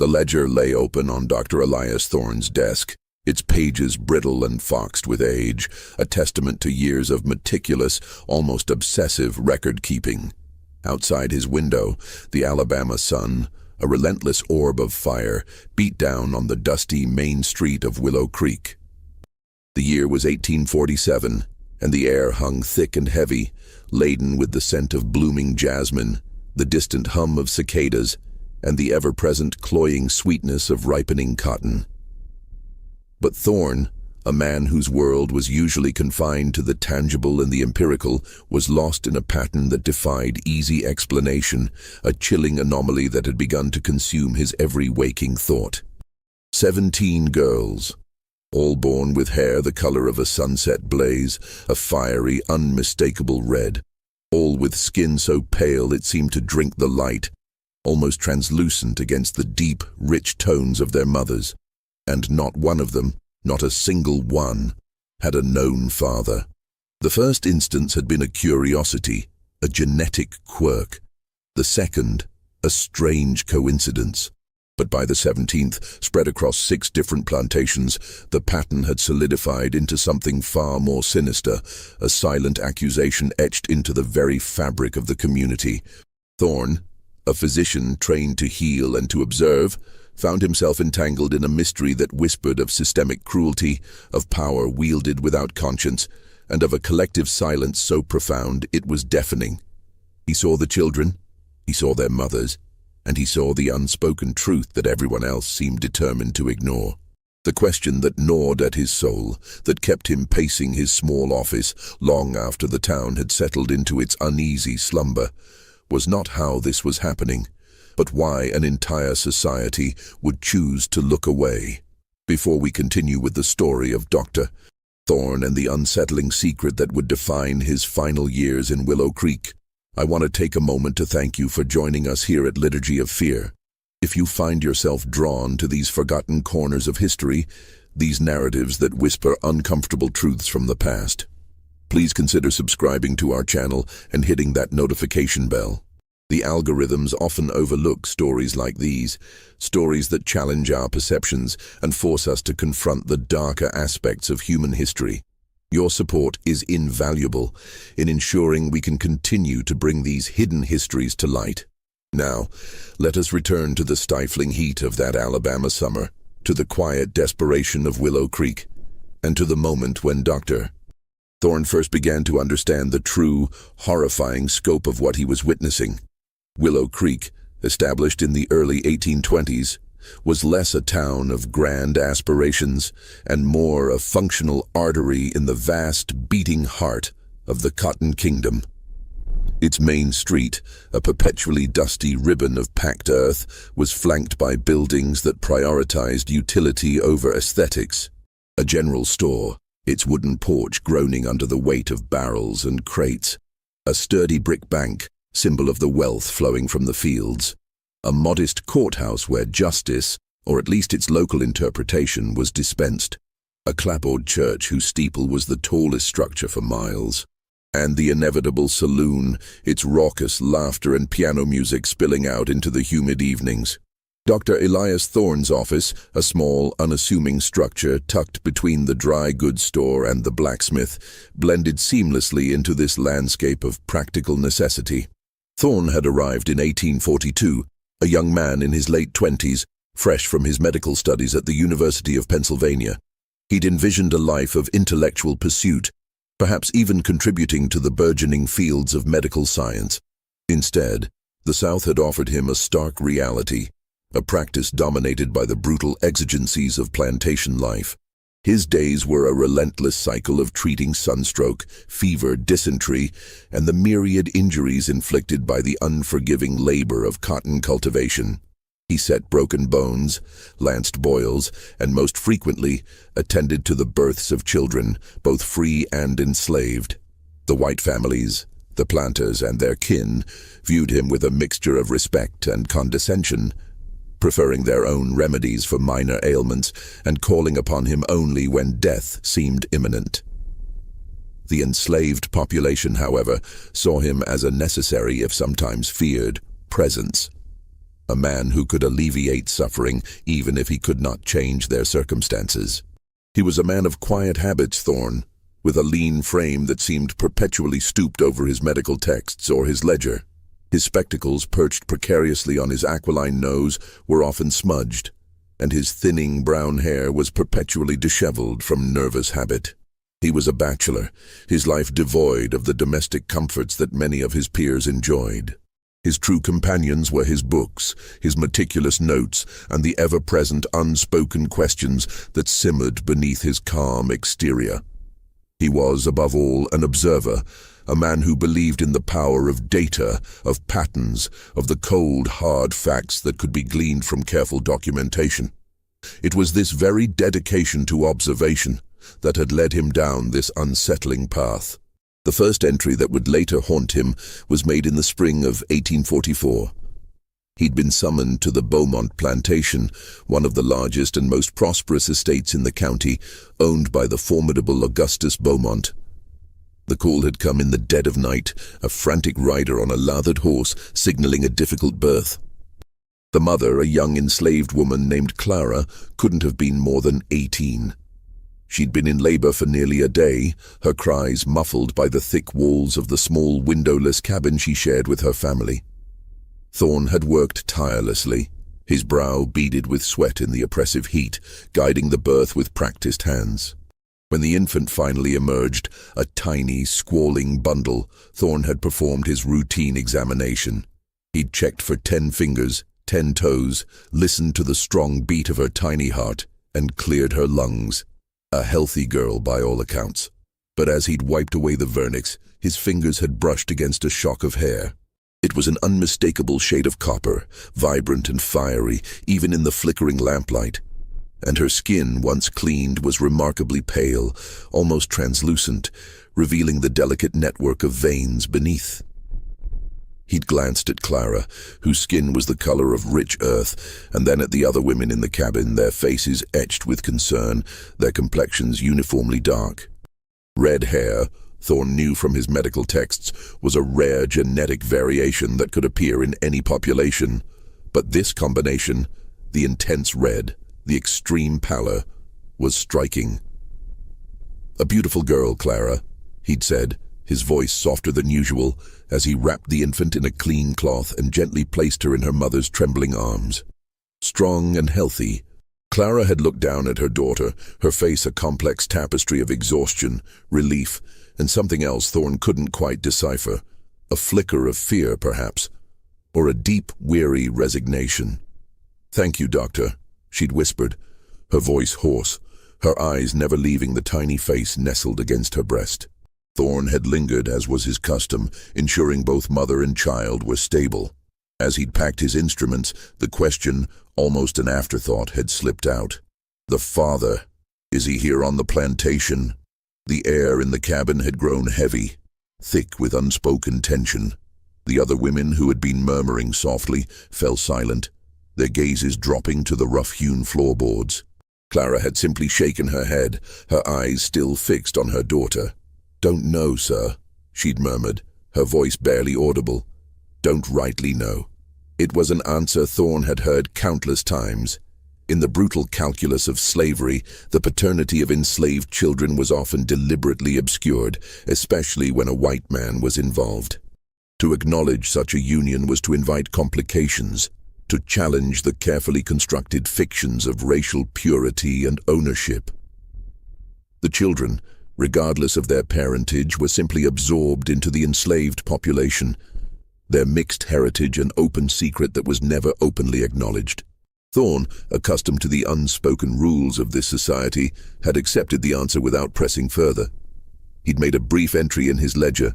The ledger lay open on Dr. Elias Thorne's desk, its pages brittle and foxed with age, a testament to years of meticulous, almost obsessive record-keeping. Outside his window, the Alabama sun, a relentless orb of fire, beat down on the dusty main street of Willow Creek. The year was 1847, and the air hung thick and heavy, laden with the scent of blooming jasmine, the distant hum of cicadas, and the ever-present cloying sweetness of ripening cotton. But Thorne, a man whose world was usually confined to the tangible and the empirical, was lost in a pattern that defied easy explanation, a chilling anomaly that had begun to consume his every waking thought. 17 girls, all born with hair the color of a sunset blaze, a fiery, unmistakable red, all with skin so pale it seemed to drink the light, almost translucent against the deep, rich tones of their mothers. And not one of them, not a single one, had a known father. The first instance had been a curiosity, a genetic quirk. The second, a strange coincidence. But by the 17th, spread across 6 different plantations, the pattern had solidified into something far more sinister, a silent accusation etched into the very fabric of the community. Thorne, a physician trained to heal and to observe, found himself entangled in a mystery that whispered of systemic cruelty, of power wielded without conscience, and of a collective silence so profound it was deafening. He saw the children, he saw their mothers, and he saw the unspoken truth that everyone else seemed determined to ignore. The question that gnawed at his soul, that kept him pacing his small office long after the town had settled into its uneasy slumber, was not how this was happening, but why an entire society would choose to look away. Before we continue with the story of Dr. Thorne and the unsettling secret that would define his final years in Willow Creek, I want to take a moment to thank you for joining us here at Liturgy of Fear. If you find yourself drawn to these forgotten corners of history, these narratives that whisper uncomfortable truths from the past, please consider subscribing to our channel and hitting that notification bell. The algorithms often overlook stories like these, stories that challenge our perceptions and force us to confront the darker aspects of human history. Your support is invaluable in ensuring we can continue to bring these hidden histories to light. Now, let us return to the stifling heat of that Alabama summer, to the quiet desperation of Willow Creek, and to the moment when Dr. Thorne first began to understand the true, horrifying scope of what he was witnessing. Willow Creek, established in the early 1820s, was less a town of grand aspirations and more a functional artery in the vast, beating heart of the Cotton Kingdom. Its main street, a perpetually dusty ribbon of packed earth, was flanked by buildings that prioritized utility over aesthetics. A general store, its wooden porch groaning under the weight of barrels and crates. A sturdy brick bank, symbol of the wealth flowing from the fields. A modest courthouse where justice, or at least its local interpretation, was dispensed. A clapboard church whose steeple was the tallest structure for miles. And the inevitable saloon, its raucous laughter and piano music spilling out into the humid evenings. Dr. Elias Thorne's office, a small, unassuming structure tucked between the dry goods store and the blacksmith, blended seamlessly into this landscape of practical necessity. Thorne had arrived in 1842, a young man in his late 20s, fresh from his medical studies at the University of Pennsylvania. He'd envisioned a life of intellectual pursuit, perhaps even contributing to the burgeoning fields of medical science. Instead, the South had offered him a stark reality, a practice dominated by the brutal exigencies of plantation life. His days were a relentless cycle of treating sunstroke, fever, dysentery, and the myriad injuries inflicted by the unforgiving labor of cotton cultivation. He set broken bones, lanced boils, and most frequently attended to the births of children, both free and enslaved. The white families, the planters and their kin, viewed him with a mixture of respect and condescension, preferring their own remedies for minor ailments and calling upon him only when death seemed imminent. The enslaved population, however, saw him as a necessary, if sometimes feared, presence. a man who could alleviate suffering even if he could not change their circumstances. He was a man of quiet habits, Thorne, with a lean frame that seemed perpetually stooped over his medical texts or his ledger. His spectacles, perched precariously on his aquiline nose, were often smudged, and his thinning brown hair was perpetually disheveled from nervous habit. He was a bachelor, his life devoid of the domestic comforts that many of his peers enjoyed. His true companions were his books, his meticulous notes, and the ever-present unspoken questions that simmered beneath his calm exterior. He was, above all, an observer, a man who believed in the power of data, of patterns, of the cold, hard facts that could be gleaned from careful documentation. It was this very dedication to observation that had led him down this unsettling path. The first entry that would later haunt him was made in the spring of 1844. He'd been summoned to the Beaumont plantation, one of the largest and most prosperous estates in the county, owned by the formidable Augustus Beaumont. The call had come in the dead of night, a frantic rider on a lathered horse signaling a difficult birth. The mother, a young enslaved woman named Clara, couldn't have been more than 18. She'd been in labor for nearly a day, her cries muffled by the thick walls of the small windowless cabin she shared with her family. Thorne had worked tirelessly, his brow beaded with sweat in the oppressive heat, guiding the birth with practiced hands. When the infant finally emerged, a tiny, squalling bundle, Thorne had performed his routine examination. He'd checked for 10 fingers, 10 toes, listened to the strong beat of her tiny heart, and cleared her lungs. A healthy girl by all accounts. But as he'd wiped away the vernix, his fingers had brushed against a shock of hair. It was an unmistakable shade of copper, vibrant and fiery, even in the flickering lamplight. And her skin, once cleaned, was remarkably pale, almost translucent, revealing the delicate network of veins beneath. He'd glanced at Clara, whose skin was the color of rich earth, and then at the other women in the cabin, their faces etched with concern, their complexions uniformly dark. Red hair, Thorne knew from his medical texts, was a rare genetic variation that could appear in any population. But this combination, the intense red, the extreme pallor, was striking. "A beautiful girl, Clara," he'd said, his voice softer than usual, as he wrapped the infant in a clean cloth and gently placed her in her mother's trembling arms. Strong and healthy, Clara had looked down at her daughter, her face a complex tapestry of exhaustion, relief, and something else Thorne couldn't quite decipher. A flicker of fear, perhaps, or a deep, weary resignation. "Thank you, doctor," she'd whispered, her voice hoarse, her eyes never leaving the tiny face nestled against her breast. Thorne had lingered, as was his custom, ensuring both mother and child were stable. As he'd packed his instruments, the question, almost an afterthought, had slipped out. "The father, is he here on the plantation?" The air in the cabin had grown heavy, thick with unspoken tension. The other women, who had been murmuring softly, fell silent, their gazes dropping to the rough-hewn floorboards. Clara had simply shaken her head, her eyes still fixed on her daughter. "Don't know, sir," she'd murmured, her voice barely audible. "Don't rightly know." It was an answer Thorne had heard countless times. In the brutal calculus of slavery, the paternity of enslaved children was often deliberately obscured, especially when a white man was involved. To acknowledge such a union was to invite complications, to challenge the carefully constructed fictions of racial purity and ownership. The children, regardless of their parentage, were simply absorbed into the enslaved population, their mixed heritage an open secret that was never openly acknowledged. Thorne, accustomed to the unspoken rules of this society, had accepted the answer without pressing further. He'd made a brief entry in his ledger.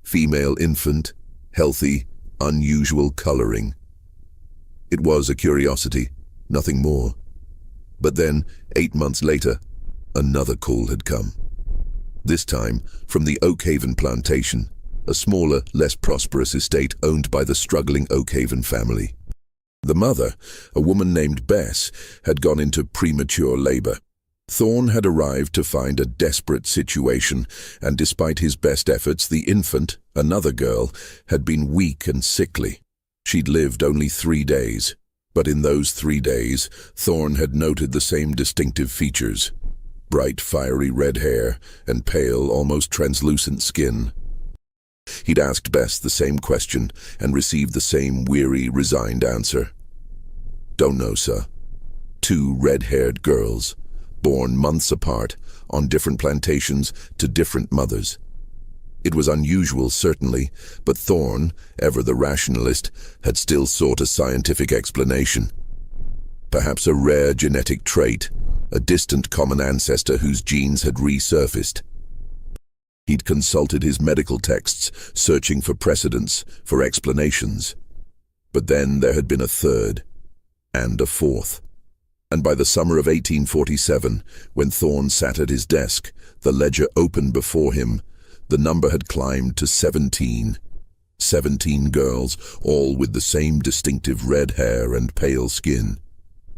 Female infant, healthy, unusual coloring. It was a curiosity, nothing more. But then, 8 months later, another call had come. This time from the Oakhaven plantation, a smaller, less prosperous estate owned by the struggling Oakhaven family. The mother, a woman named Bess, had gone into premature labor. Thorne had arrived to find a desperate situation, and despite his best efforts, the infant, another girl, had been weak and sickly. She'd lived only 3 days, but in those 3 days, Thorne had noted the same distinctive features: bright, fiery red hair and pale, almost translucent skin. He'd asked Bess the same question and received the same weary, resigned answer. "Don't know, sir. 2 red-haired girls, born months apart, on different plantations to different mothers." It was unusual, certainly, but Thorne, ever the rationalist, had still sought a scientific explanation. Perhaps a rare genetic trait, a distant common ancestor whose genes had resurfaced. He'd consulted his medical texts, searching for precedents, for explanations. But then there had been a third, and a fourth. And by the summer of 1847, when Thorne sat at his desk, the ledger opened before him, the number had climbed to 17. 17 girls, all with the same distinctive red hair and pale skin.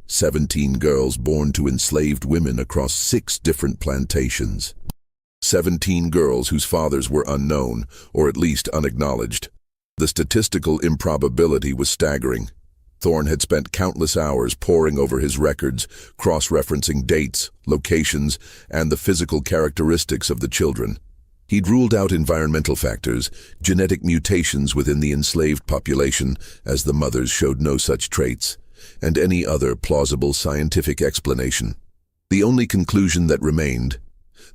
17 girls born to enslaved women across 6 different plantations. 17 girls whose fathers were unknown, or at least unacknowledged. The statistical improbability was staggering. Thorne had spent countless hours poring over his records, cross-referencing dates, locations, and the physical characteristics of the children. He'd ruled out environmental factors, genetic mutations within the enslaved population, as the mothers showed no such traits, and any other plausible scientific explanation. The only conclusion that remained,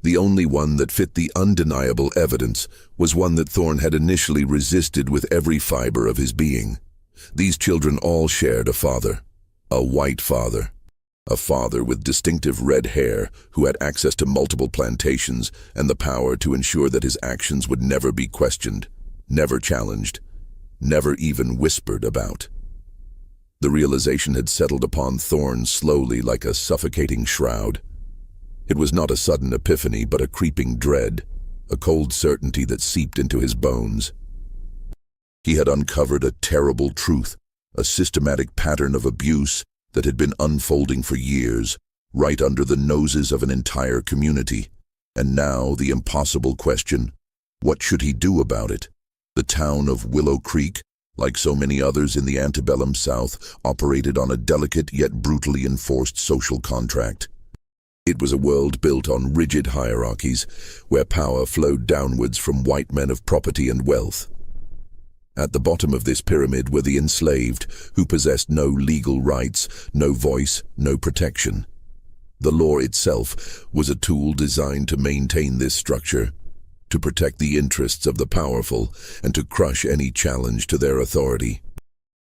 the only one that fit the undeniable evidence, was one that Thorne had initially resisted with every fiber of his being. These children all shared a father, a white father. A father with distinctive red hair who had access to multiple plantations and the power to ensure that his actions would never be questioned, never challenged, never even whispered about. The realization had settled upon Thorne slowly like a suffocating shroud. It was not a sudden epiphany, but a creeping dread, a cold certainty that seeped into his bones. He had uncovered a terrible truth, a systematic pattern of abuse that had been unfolding for years, right under the noses of an entire community. And now the impossible question: what should he do about it? The town of Willow Creek, like so many others in the antebellum South, operated on a delicate yet brutally enforced social contract. It was a world built on rigid hierarchies, where power flowed downwards from white men of property and wealth. At the bottom of this pyramid were the enslaved, who possessed no legal rights, no voice, no protection. The law itself was a tool designed to maintain this structure, to protect the interests of the powerful, and to crush any challenge to their authority.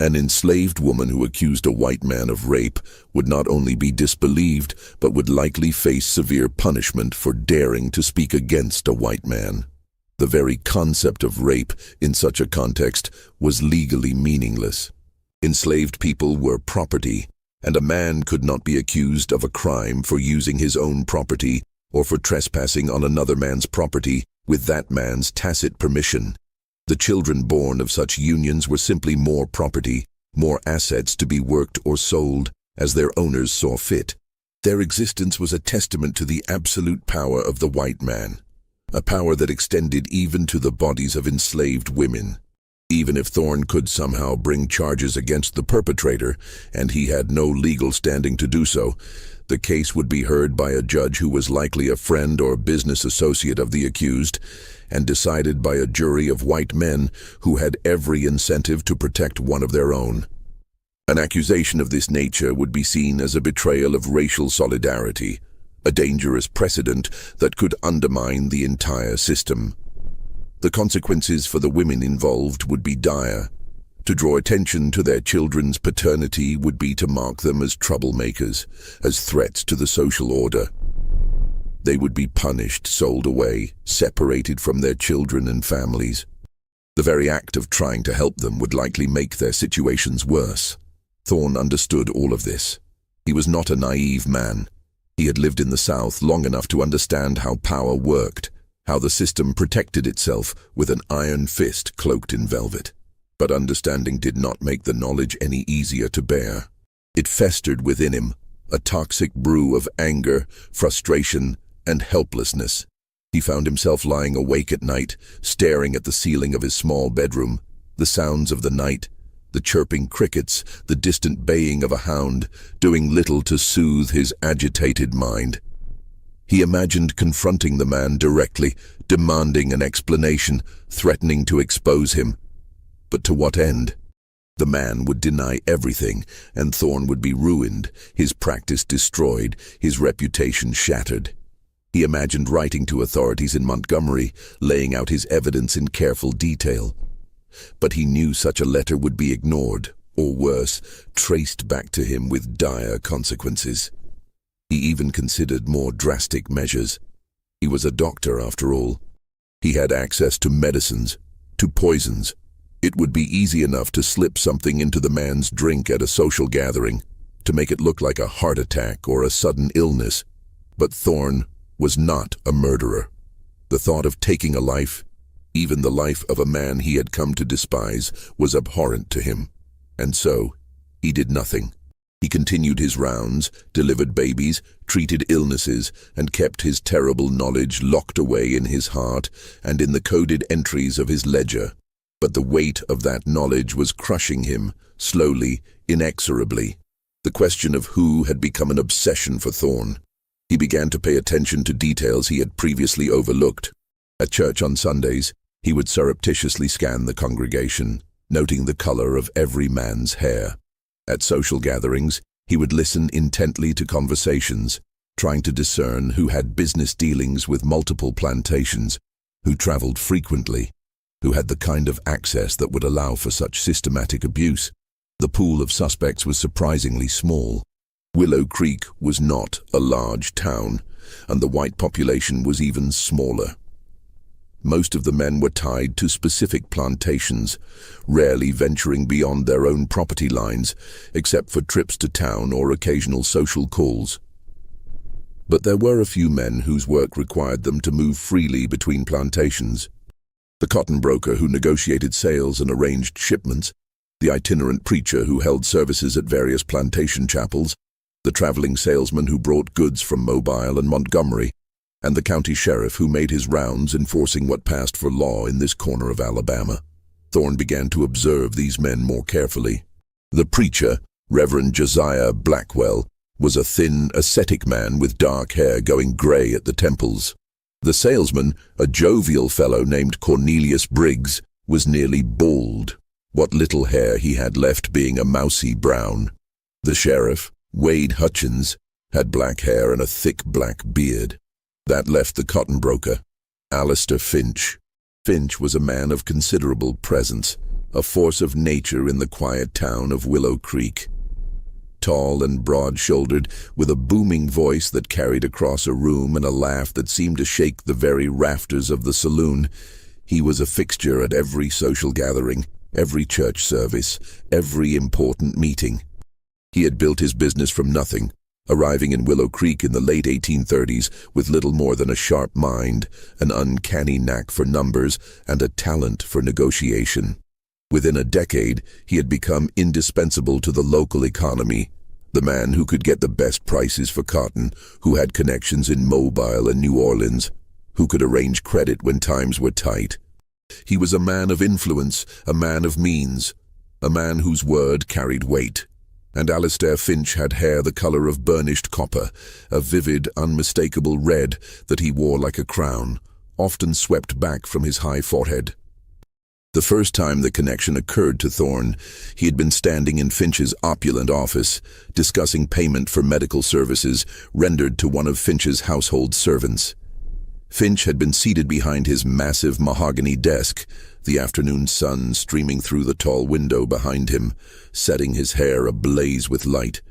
An enslaved woman who accused a white man of rape would not only be disbelieved, but would likely face severe punishment for daring to speak against a white man. The very concept of rape in such a context was legally meaningless. Enslaved people were property, and a man could not be accused of a crime for using his own property or for trespassing on another man's property with that man's tacit permission. The children born of such unions were simply more property, more assets to be worked or sold as their owners saw fit. Their existence was a testament to the absolute power of the white man. A power that extended even to the bodies of enslaved women. Even if Thorne could somehow bring charges against the perpetrator, and he had no legal standing to do so, the case would be heard by a judge who was likely a friend or business associate of the accused, and decided by a jury of white men who had every incentive to protect one of their own. An accusation of this nature would be seen as a betrayal of racial solidarity, a dangerous precedent that could undermine the entire system. The consequences for the women involved would be dire. To draw attention to their children's paternity would be to mark them as troublemakers, as threats to the social order. They would be punished, sold away, separated from their children and families. The very act of trying to help them would likely make their situations worse. Thorne understood all of this. He was not a naive man. He had lived in the South long enough to understand how power worked, how the system protected itself with an iron fist cloaked in velvet. But understanding did not make the knowledge any easier to bear. It festered within him, a toxic brew of anger, frustration, and helplessness. He found himself lying awake at night, staring at the ceiling of his small bedroom, the sounds of the night, The chirping crickets, the distant baying of a hound, doing little to soothe his agitated mind. He imagined confronting the man directly, demanding an explanation, threatening to expose him. But to what end? The man would deny everything, and Thorne would be ruined, his practice destroyed, his reputation shattered. He imagined writing to authorities in Montgomery, laying out his evidence in careful detail. But he knew such a letter would be ignored, or worse, traced back to him with dire consequences. He even considered more drastic measures. He was a doctor, after all. He had access to medicines, to poisons. It would be easy enough to slip something into the man's drink at a social gathering, to make it look like a heart attack or a sudden illness. But Thorne was not a murderer. The thought of taking a life, even the life of a man he had come to despise, was abhorrent to him. And so, he did nothing. He continued his rounds, delivered babies, treated illnesses, and kept his terrible knowledge locked away in his heart and in the coded entries of his ledger. But the weight of that knowledge was crushing him, slowly, inexorably. The question of who had become an obsession for Thorne. He began to pay attention to details he had previously overlooked. At church on Sundays, he would surreptitiously scan the congregation, noting the color of every man's hair. At social gatherings, he would listen intently to conversations, trying to discern who had business dealings with multiple plantations, who traveled frequently, who had the kind of access that would allow for such systematic abuse. The pool of suspects was surprisingly small. Willow Creek was not a large town, and the white population was even smaller. Most of the men were tied to specific plantations, rarely venturing beyond their own property lines, except for trips to town or occasional social calls. But there were a few men whose work required them to move freely between plantations. The cotton broker who negotiated sales and arranged shipments, the itinerant preacher who held services at various plantation chapels, the traveling salesman who brought goods from Mobile and Montgomery, and the county sheriff who made his rounds enforcing what passed for law in this corner of Alabama. Thorne began to observe these men more carefully. The preacher, Reverend Josiah Blackwell, was a thin, ascetic man with dark hair going gray at the temples. The salesman, a jovial fellow named Cornelius Briggs, was nearly bald, what little hair he had left being a mousy brown. The sheriff, Wade Hutchins, had black hair and a thick black beard. That left the cotton broker, Alistair Finch. Finch was a man of considerable presence, a force of nature in the quiet town of Willow Creek. Tall and broad-shouldered, with a booming voice that carried across a room and a laugh that seemed to shake the very rafters of the saloon, he was a fixture at every social gathering, every church service, every important meeting. He had built his business from nothing, arriving in Willow Creek in the late 1830s with little more than a sharp mind, an uncanny knack for numbers, and a talent for negotiation. Within a decade, he had become indispensable to the local economy, the man who could get the best prices for cotton, who had connections in Mobile and New Orleans, who could arrange credit when times were tight. He was a man of influence, a man of means, a man whose word carried weight. And Alistair Finch had hair the color of burnished copper, a vivid, unmistakable red that he wore like a crown, often swept back from his high forehead. The first time the connection occurred to Thorne, he had been standing in Finch's opulent office, discussing payment for medical services rendered to one of Finch's household servants. Finch had been seated behind his massive mahogany desk, the afternoon sun streaming through the tall window behind him, setting his hair ablaze with light.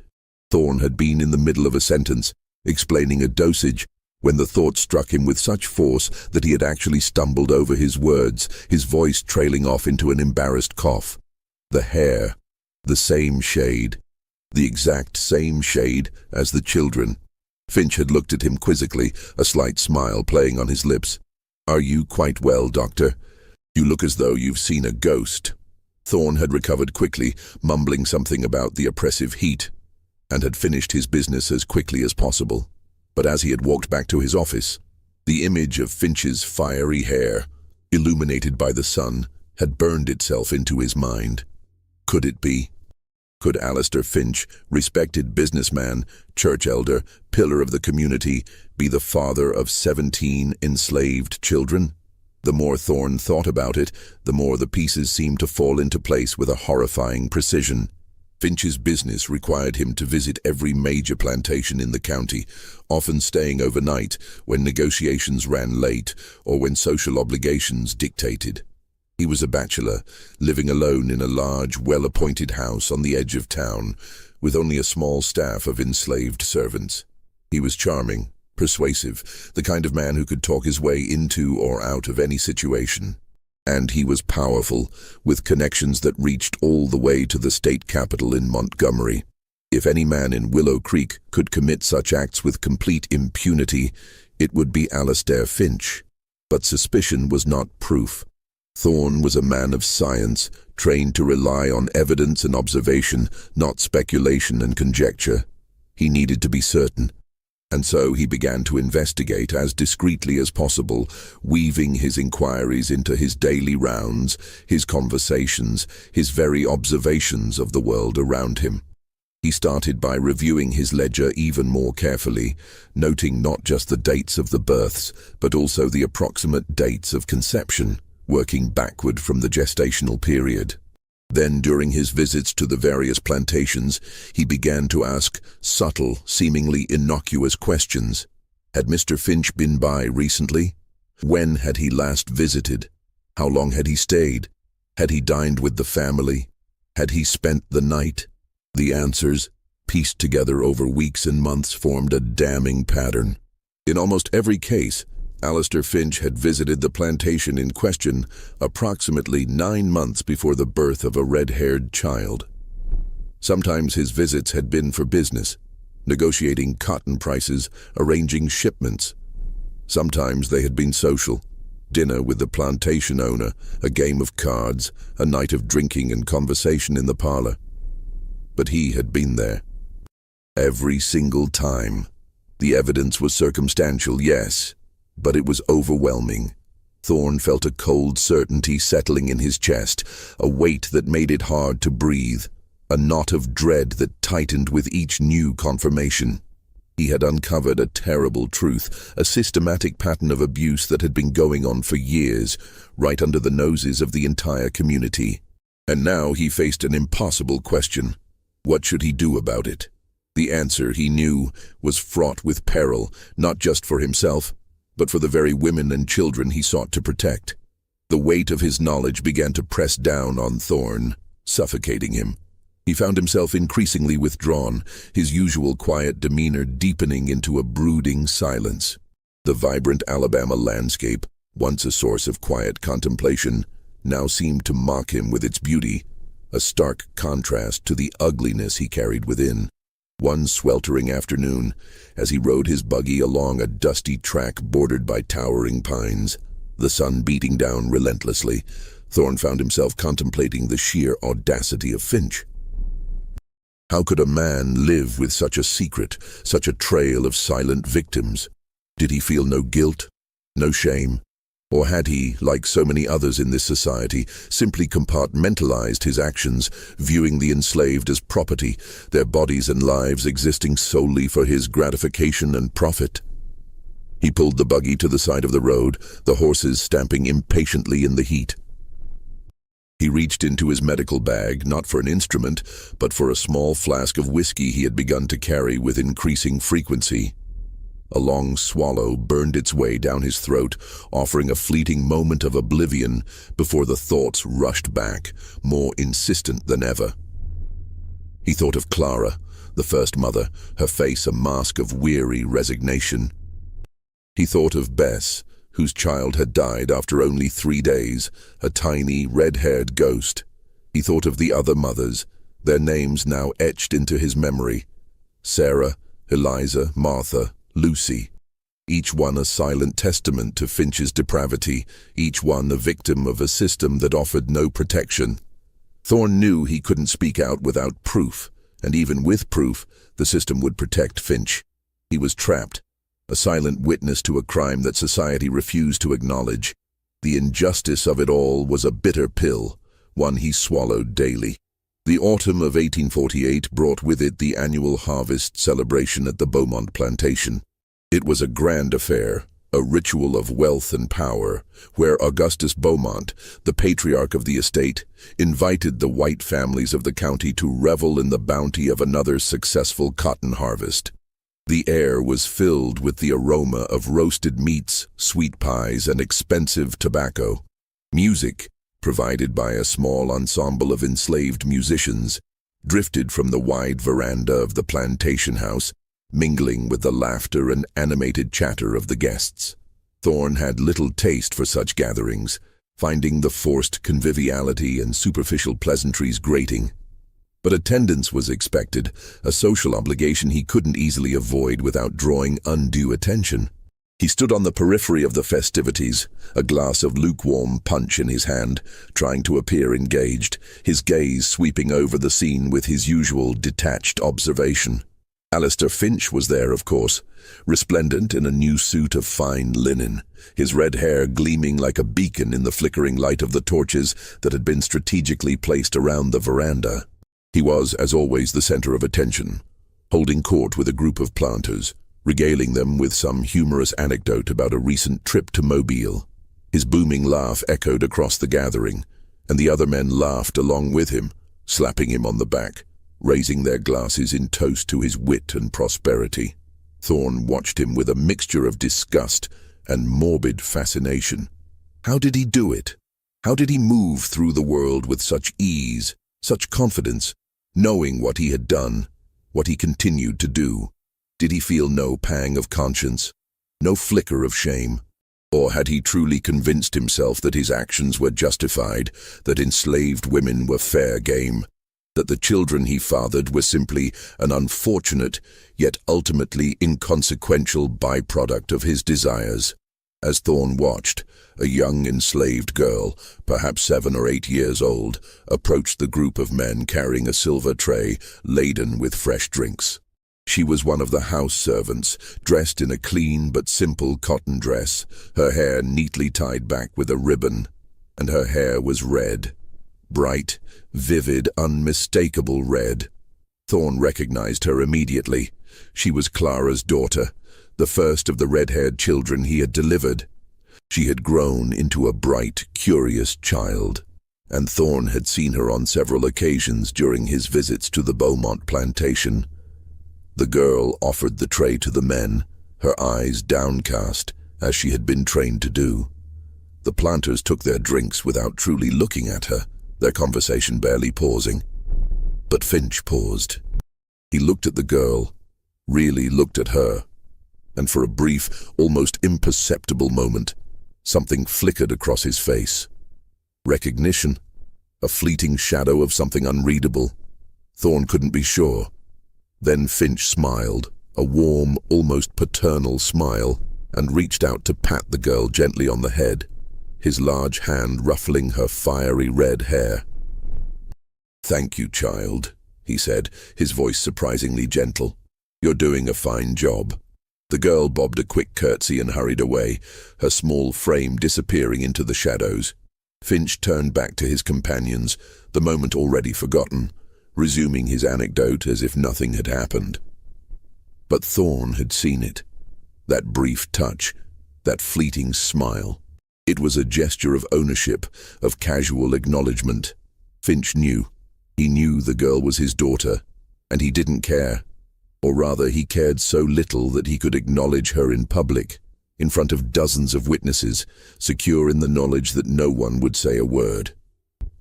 Thorne had been in the middle of a sentence, explaining a dosage, when the thought struck him with such force that he had actually stumbled over his words, his voice trailing off into an embarrassed cough. The hair, the same shade, the exact same shade as the children. Finch had looked at him quizzically, a slight smile playing on his lips. "Are you quite well, Doctor? You look as though you've seen a ghost." Thorne had recovered quickly, mumbling something about the oppressive heat, and had finished his business as quickly as possible. But as he had walked back to his office, the image of Finch's fiery hair, illuminated by the sun, had burned itself into his mind. Could it be? Could Alistair Finch, respected businessman, church elder, pillar of the community, be the father of 17 enslaved children? The more Thorne thought about it, the more the pieces seemed to fall into place with a horrifying precision. Finch's business required him to visit every major plantation in the county, often staying overnight when negotiations ran late or when social obligations dictated. He was a bachelor, living alone in a large, well-appointed house on the edge of town, with only a small staff of enslaved servants. He was charming, persuasive, the kind of man who could talk his way into or out of any situation. And he was powerful, with connections that reached all the way to the state capital in Montgomery. If any man in Willow Creek could commit such acts with complete impunity, it would be Alistair Finch. But suspicion was not proof. Thorne was a man of science, trained to rely on evidence and observation, not speculation and conjecture. He needed to be certain. And so he began to investigate as discreetly as possible, weaving his inquiries into his daily rounds, his conversations, his very observations of the world around him. He started by reviewing his ledger even more carefully, noting not just the dates of the births, but also the approximate dates of conception, working backward from the gestational period. Then, during his visits to the various plantations, he began to ask subtle, seemingly innocuous questions. Had Mr. Finch been by recently? When had he last visited? How long had he stayed? Had he dined with the family? Had he spent the night? The answers, pieced together over weeks and months, formed a damning pattern. In almost every case, Alistair Finch had visited the plantation in question approximately 9 months before the birth of a red-haired child. Sometimes his visits had been for business, negotiating cotton prices, arranging shipments. Sometimes they had been social, dinner with the plantation owner, a game of cards, a night of drinking and conversation in the parlor. But he had been there. Every single time. The evidence was circumstantial, yes, but it was overwhelming. Thorne felt a cold certainty settling in his chest, a weight that made it hard to breathe, a knot of dread that tightened with each new confirmation. He had uncovered a terrible truth, a systematic pattern of abuse that had been going on for years, right under the noses of the entire community. And now he faced an impossible question. What should he do about it? The answer, he knew, was fraught with peril, not just for himself, but for the very women and children he sought to protect. The weight of his knowledge began to press down on Thorne, suffocating him. He found himself increasingly withdrawn, his usual quiet demeanor deepening into a brooding silence. The vibrant Alabama landscape, once a source of quiet contemplation, now seemed to mock him with its beauty, a stark contrast to the ugliness he carried within. One sweltering afternoon, as he rode his buggy along a dusty track bordered by towering pines, the sun beating down relentlessly, Thorne found himself contemplating the sheer audacity of Finch. How could a man live with such a secret, such a trail of silent victims? Did he feel no guilt, no shame? Or had he, like so many others in this society, simply compartmentalized his actions, viewing the enslaved as property, their bodies and lives existing solely for his gratification and profit? He pulled the buggy to the side of the road, the horses stamping impatiently in the heat. He reached into his medical bag, not for an instrument, but for a small flask of whiskey he had begun to carry with increasing frequency. A long swallow burned its way down his throat, offering a fleeting moment of oblivion before the thoughts rushed back, more insistent than ever. He thought of Clara, the first mother, her face a mask of weary resignation. He thought of Bess, whose child had died after only 3 days, a tiny, red-haired ghost. He thought of the other mothers, their names now etched into his memory. Sarah, Eliza, Martha, Lucy, each one a silent testament to Finch's depravity, each one a victim of a system that offered no protection. Thorne knew he couldn't speak out without proof, and even with proof, the system would protect Finch. He was trapped, a silent witness to a crime that society refused to acknowledge. The injustice of it all was a bitter pill, one he swallowed daily. The autumn of 1848 brought with it the annual harvest celebration at the Beaumont plantation. It was a grand affair, a ritual of wealth and power, where Augustus Beaumont, the patriarch of the estate, invited the white families of the county to revel in the bounty of another successful cotton harvest. The air was filled with the aroma of roasted meats, sweet pies, and expensive tobacco. Music, provided by a small ensemble of enslaved musicians, drifted from the wide veranda of the plantation house, mingling with the laughter and animated chatter of the guests. Thorne had little taste for such gatherings, finding the forced conviviality and superficial pleasantries grating. But attendance was expected, a social obligation he couldn't easily avoid without drawing undue attention. He stood on the periphery of the festivities, a glass of lukewarm punch in his hand, trying to appear engaged, his gaze sweeping over the scene with his usual detached observation. Alistair Finch was there, of course, resplendent in a new suit of fine linen, his red hair gleaming like a beacon in the flickering light of the torches that had been strategically placed around the veranda. He was, as always, the center of attention, holding court with a group of planters, regaling them with some humorous anecdote about a recent trip to Mobile. His booming laugh echoed across the gathering, and the other men laughed along with him, slapping him on the back, raising their glasses in toast to his wit and prosperity. Thorne watched him with a mixture of disgust and morbid fascination. How did he do it? How did he move through the world with such ease, such confidence, knowing what he had done, what he continued to do? Did he feel no pang of conscience, no flicker of shame? Or had he truly convinced himself that his actions were justified, that enslaved women were fair game, that the children he fathered were simply an unfortunate, yet ultimately inconsequential byproduct of his desires? As Thorne watched, a young enslaved girl, perhaps 7 or 8 years old, approached the group of men carrying a silver tray laden with fresh drinks. She was one of the house servants, dressed in a clean but simple cotton dress, her hair neatly tied back with a ribbon, and her hair was red. Bright, vivid, unmistakable red. Thorne recognized her immediately. She was Clara's daughter, the first of the red-haired children he had delivered. She had grown into a bright, curious child, and Thorne had seen her on several occasions during his visits to the Beaumont plantation. The girl offered the tray to the men, her eyes downcast, as she had been trained to do. The planters took their drinks without truly looking at her, their conversation barely pausing. But Finch paused. He looked at the girl, really looked at her, and for a brief, almost imperceptible moment, something flickered across his face. Recognition, a fleeting shadow of something unreadable. Thorne couldn't be sure. Then Finch smiled, a warm, almost paternal smile, and reached out to pat the girl gently on the head, his large hand ruffling her fiery red hair. "Thank you, child," he said, his voice surprisingly gentle. "You're doing a fine job." The girl bobbed a quick curtsy and hurried away, her small frame disappearing into the shadows. Finch turned back to his companions, the moment already forgotten, resuming his anecdote as if nothing had happened. But Thorne had seen it. That brief touch, that fleeting smile. It was a gesture of ownership, of casual acknowledgement. Finch knew. He knew the girl was his daughter, and he didn't care. Or rather, he cared so little that he could acknowledge her in public, in front of dozens of witnesses, secure in the knowledge that no one would say a word.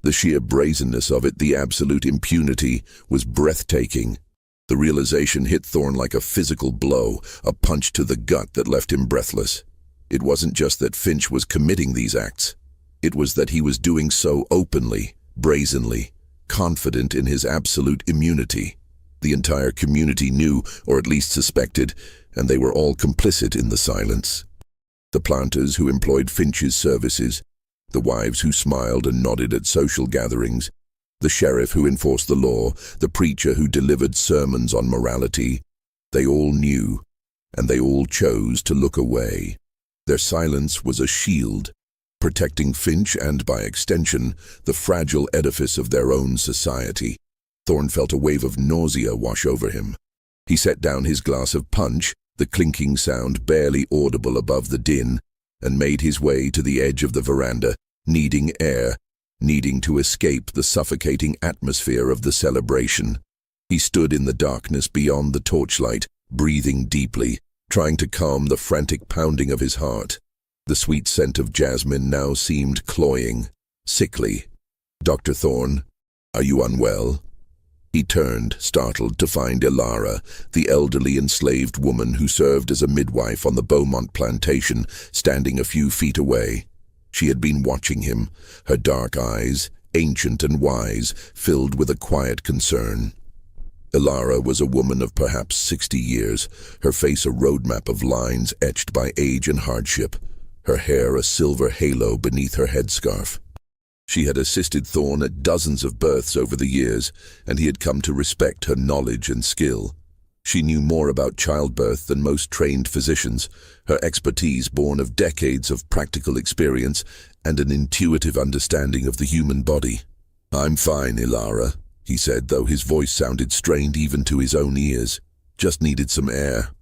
The sheer brazenness of it, the absolute impunity, was breathtaking. The realization hit Thorne like a physical blow, a punch to the gut that left him breathless. It wasn't just that Finch was committing these acts. It was that he was doing so openly, brazenly, confident in his absolute immunity. The entire community knew, or at least suspected, and they were all complicit in the silence. The planters who employed Finch's services, the wives who smiled and nodded at social gatherings, the sheriff who enforced the law, the preacher who delivered sermons on morality, they all knew, and they all chose to look away. Their silence was a shield, protecting Finch and, by extension, the fragile edifice of their own society. Thorne felt a wave of nausea wash over him. He set down his glass of punch, the clinking sound barely audible above the din, and made his way to the edge of the veranda, needing air, needing to escape the suffocating atmosphere of the celebration. He stood in the darkness beyond the torchlight, breathing deeply, trying to calm the frantic pounding of his heart. The sweet scent of jasmine now seemed cloying, sickly. "Dr. Thorne, are you unwell?" He turned, startled, to find Ilara, the elderly enslaved woman who served as a midwife on the Beaumont plantation, standing a few feet away. She had been watching him, her dark eyes, ancient and wise, filled with a quiet concern. Ilara was a woman of perhaps 60 years, her face a roadmap of lines etched by age and hardship, her hair a silver halo beneath her headscarf. She had assisted Thorne at dozens of births over the years, and he had come to respect her knowledge and skill. She knew more about childbirth than most trained physicians, her expertise born of decades of practical experience and an intuitive understanding of the human body. "I'm fine, Ilara," he said, though his voice sounded strained even to his own ears. "Just needed some air."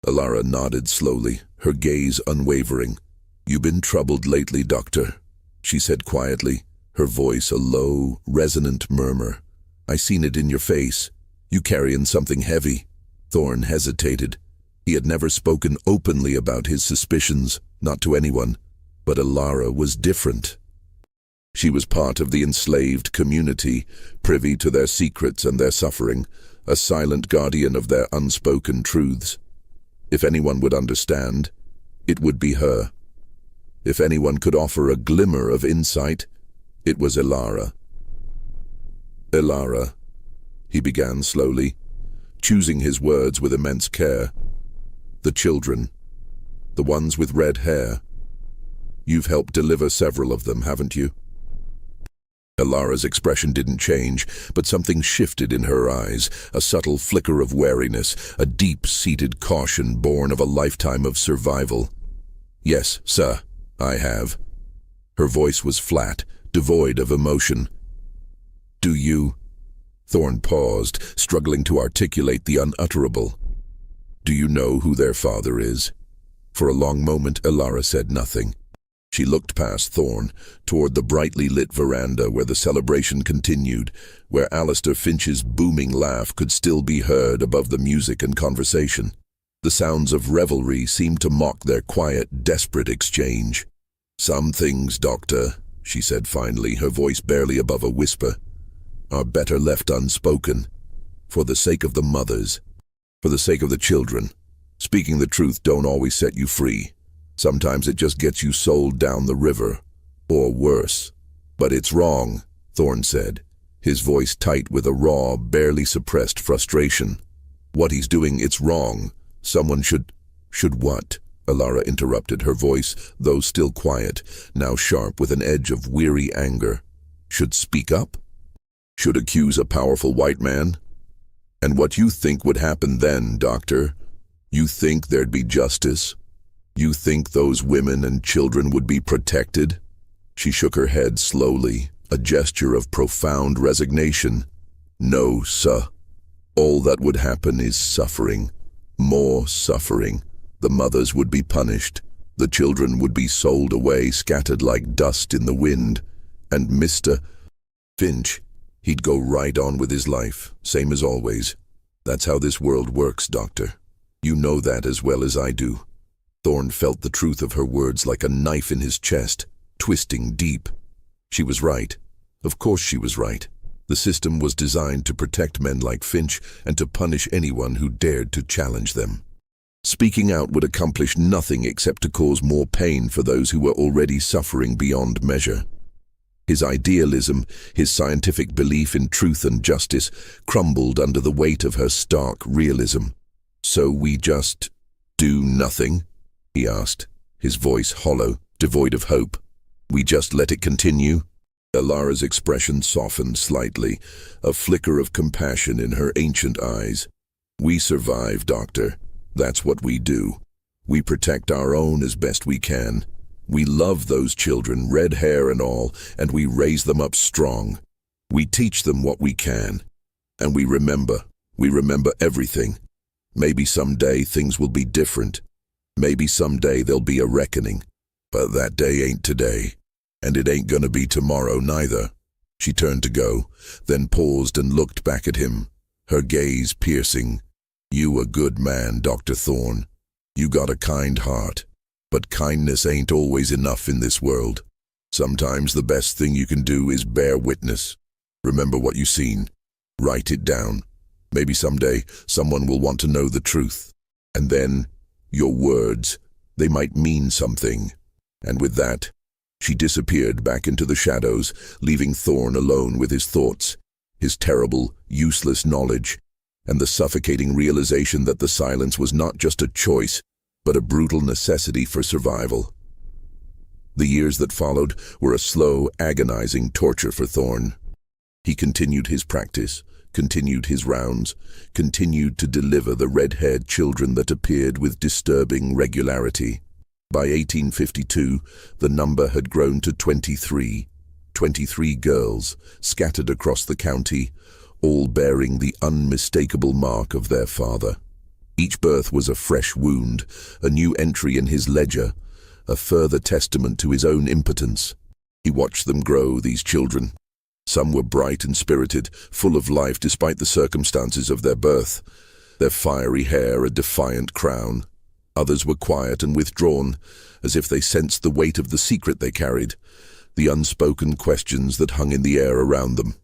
Ilara nodded slowly, her gaze unwavering. "You been troubled lately, doctor?" she said quietly, her voice a low, resonant murmur. "I seen it in your face. You carrying something heavy." Thorne hesitated. He had never spoken openly about his suspicions, not to anyone, but Ilara was different. She was part of the enslaved community, privy to their secrets and their suffering, a silent guardian of their unspoken truths. If anyone would understand, it would be her. If anyone could offer a glimmer of insight, it was Ilara. "Ilara," he began slowly, choosing his words with immense care. "The children, the ones with red hair. You've helped deliver several of them, haven't you?" Ilara's expression didn't change, but something shifted in her eyes, a subtle flicker of wariness, a deep-seated caution born of a lifetime of survival. "Yes, sir, I have." Her voice was flat, devoid of emotion. "Do you?" Thorne paused, struggling to articulate the unutterable. "Do you know who their father is?" For a long moment, Ilara said nothing. She looked past Thorne, toward the brightly lit veranda where the celebration continued, where Alistair Finch's booming laugh could still be heard above the music and conversation. The sounds of revelry seemed to mock their quiet, desperate exchange. "Some things, Doctor," she said finally, her voice barely above a whisper, "are better left unspoken. For the sake of the mothers, for the sake of the children. Speaking the truth don't always set you free. Sometimes it just gets you sold down the river, or worse." "But it's wrong," Thorne said, his voice tight with a raw, barely suppressed frustration. "What he's doing, it's wrong. Someone should..." "Should what?" Ilara interrupted, her voice, though still quiet, now sharp with an edge of weary anger. "Should speak up? Should accuse a powerful white man? And what you think would happen then, Doctor? You think there'd be justice? You think those women and children would be protected?" She shook her head slowly, a gesture of profound resignation. "No, sir. All that would happen is suffering. More suffering. The mothers would be punished. The children would be sold away, scattered like dust in the wind. And Mr. Finch, he'd go right on with his life, same as always. That's how this world works, Doctor. You know that as well as I do." Thorne felt the truth of her words like a knife in his chest, twisting deep. She was right. Of course she was right. The system was designed to protect men like Finch and to punish anyone who dared to challenge them. Speaking out would accomplish nothing except to cause more pain for those who were already suffering beyond measure. His idealism, his scientific belief in truth and justice, crumbled under the weight of her stark realism. "So we just do nothing?" he asked, his voice hollow, devoid of hope. "We just let it continue?" Ilara's expression softened slightly, a flicker of compassion in her ancient eyes. "We survive, Doctor. That's what we do. We protect our own as best we can. We love those children, red hair and all, and we raise them up strong. We teach them what we can. And we remember. We remember everything. Maybe someday things will be different. Maybe someday there'll be a reckoning. But that day ain't today. And it ain't gonna be tomorrow neither. She turned to go, then paused and looked back at him, her gaze piercing. You a good man, Dr. Thorne. You got a kind heart. But kindness ain't always enough in this world. Sometimes the best thing you can do is bear witness. Remember what you seen. Write it down. Maybe someday someone will want to know the truth. And then, your words, they might mean something. And with that, she disappeared back into the shadows, leaving Thorne alone with his thoughts, his terrible, useless knowledge, and the suffocating realization that the silence was not just a choice, but a brutal necessity for survival. The years that followed were a slow, agonizing torture for Thorne. He continued his practice, continued his rounds, continued to deliver the red-haired children that appeared with disturbing regularity. By 1852, the number had grown to 23. 23 girls, scattered across the county, all bearing the unmistakable mark of their father. Each birth was a fresh wound, a new entry in his ledger, a further testament to his own impotence. He watched them grow, these children. Some were bright and spirited, full of life despite the circumstances of their birth, their fiery hair a defiant crown. Others were quiet and withdrawn, as if they sensed the weight of the secret they carried, the unspoken questions that hung in the air around them.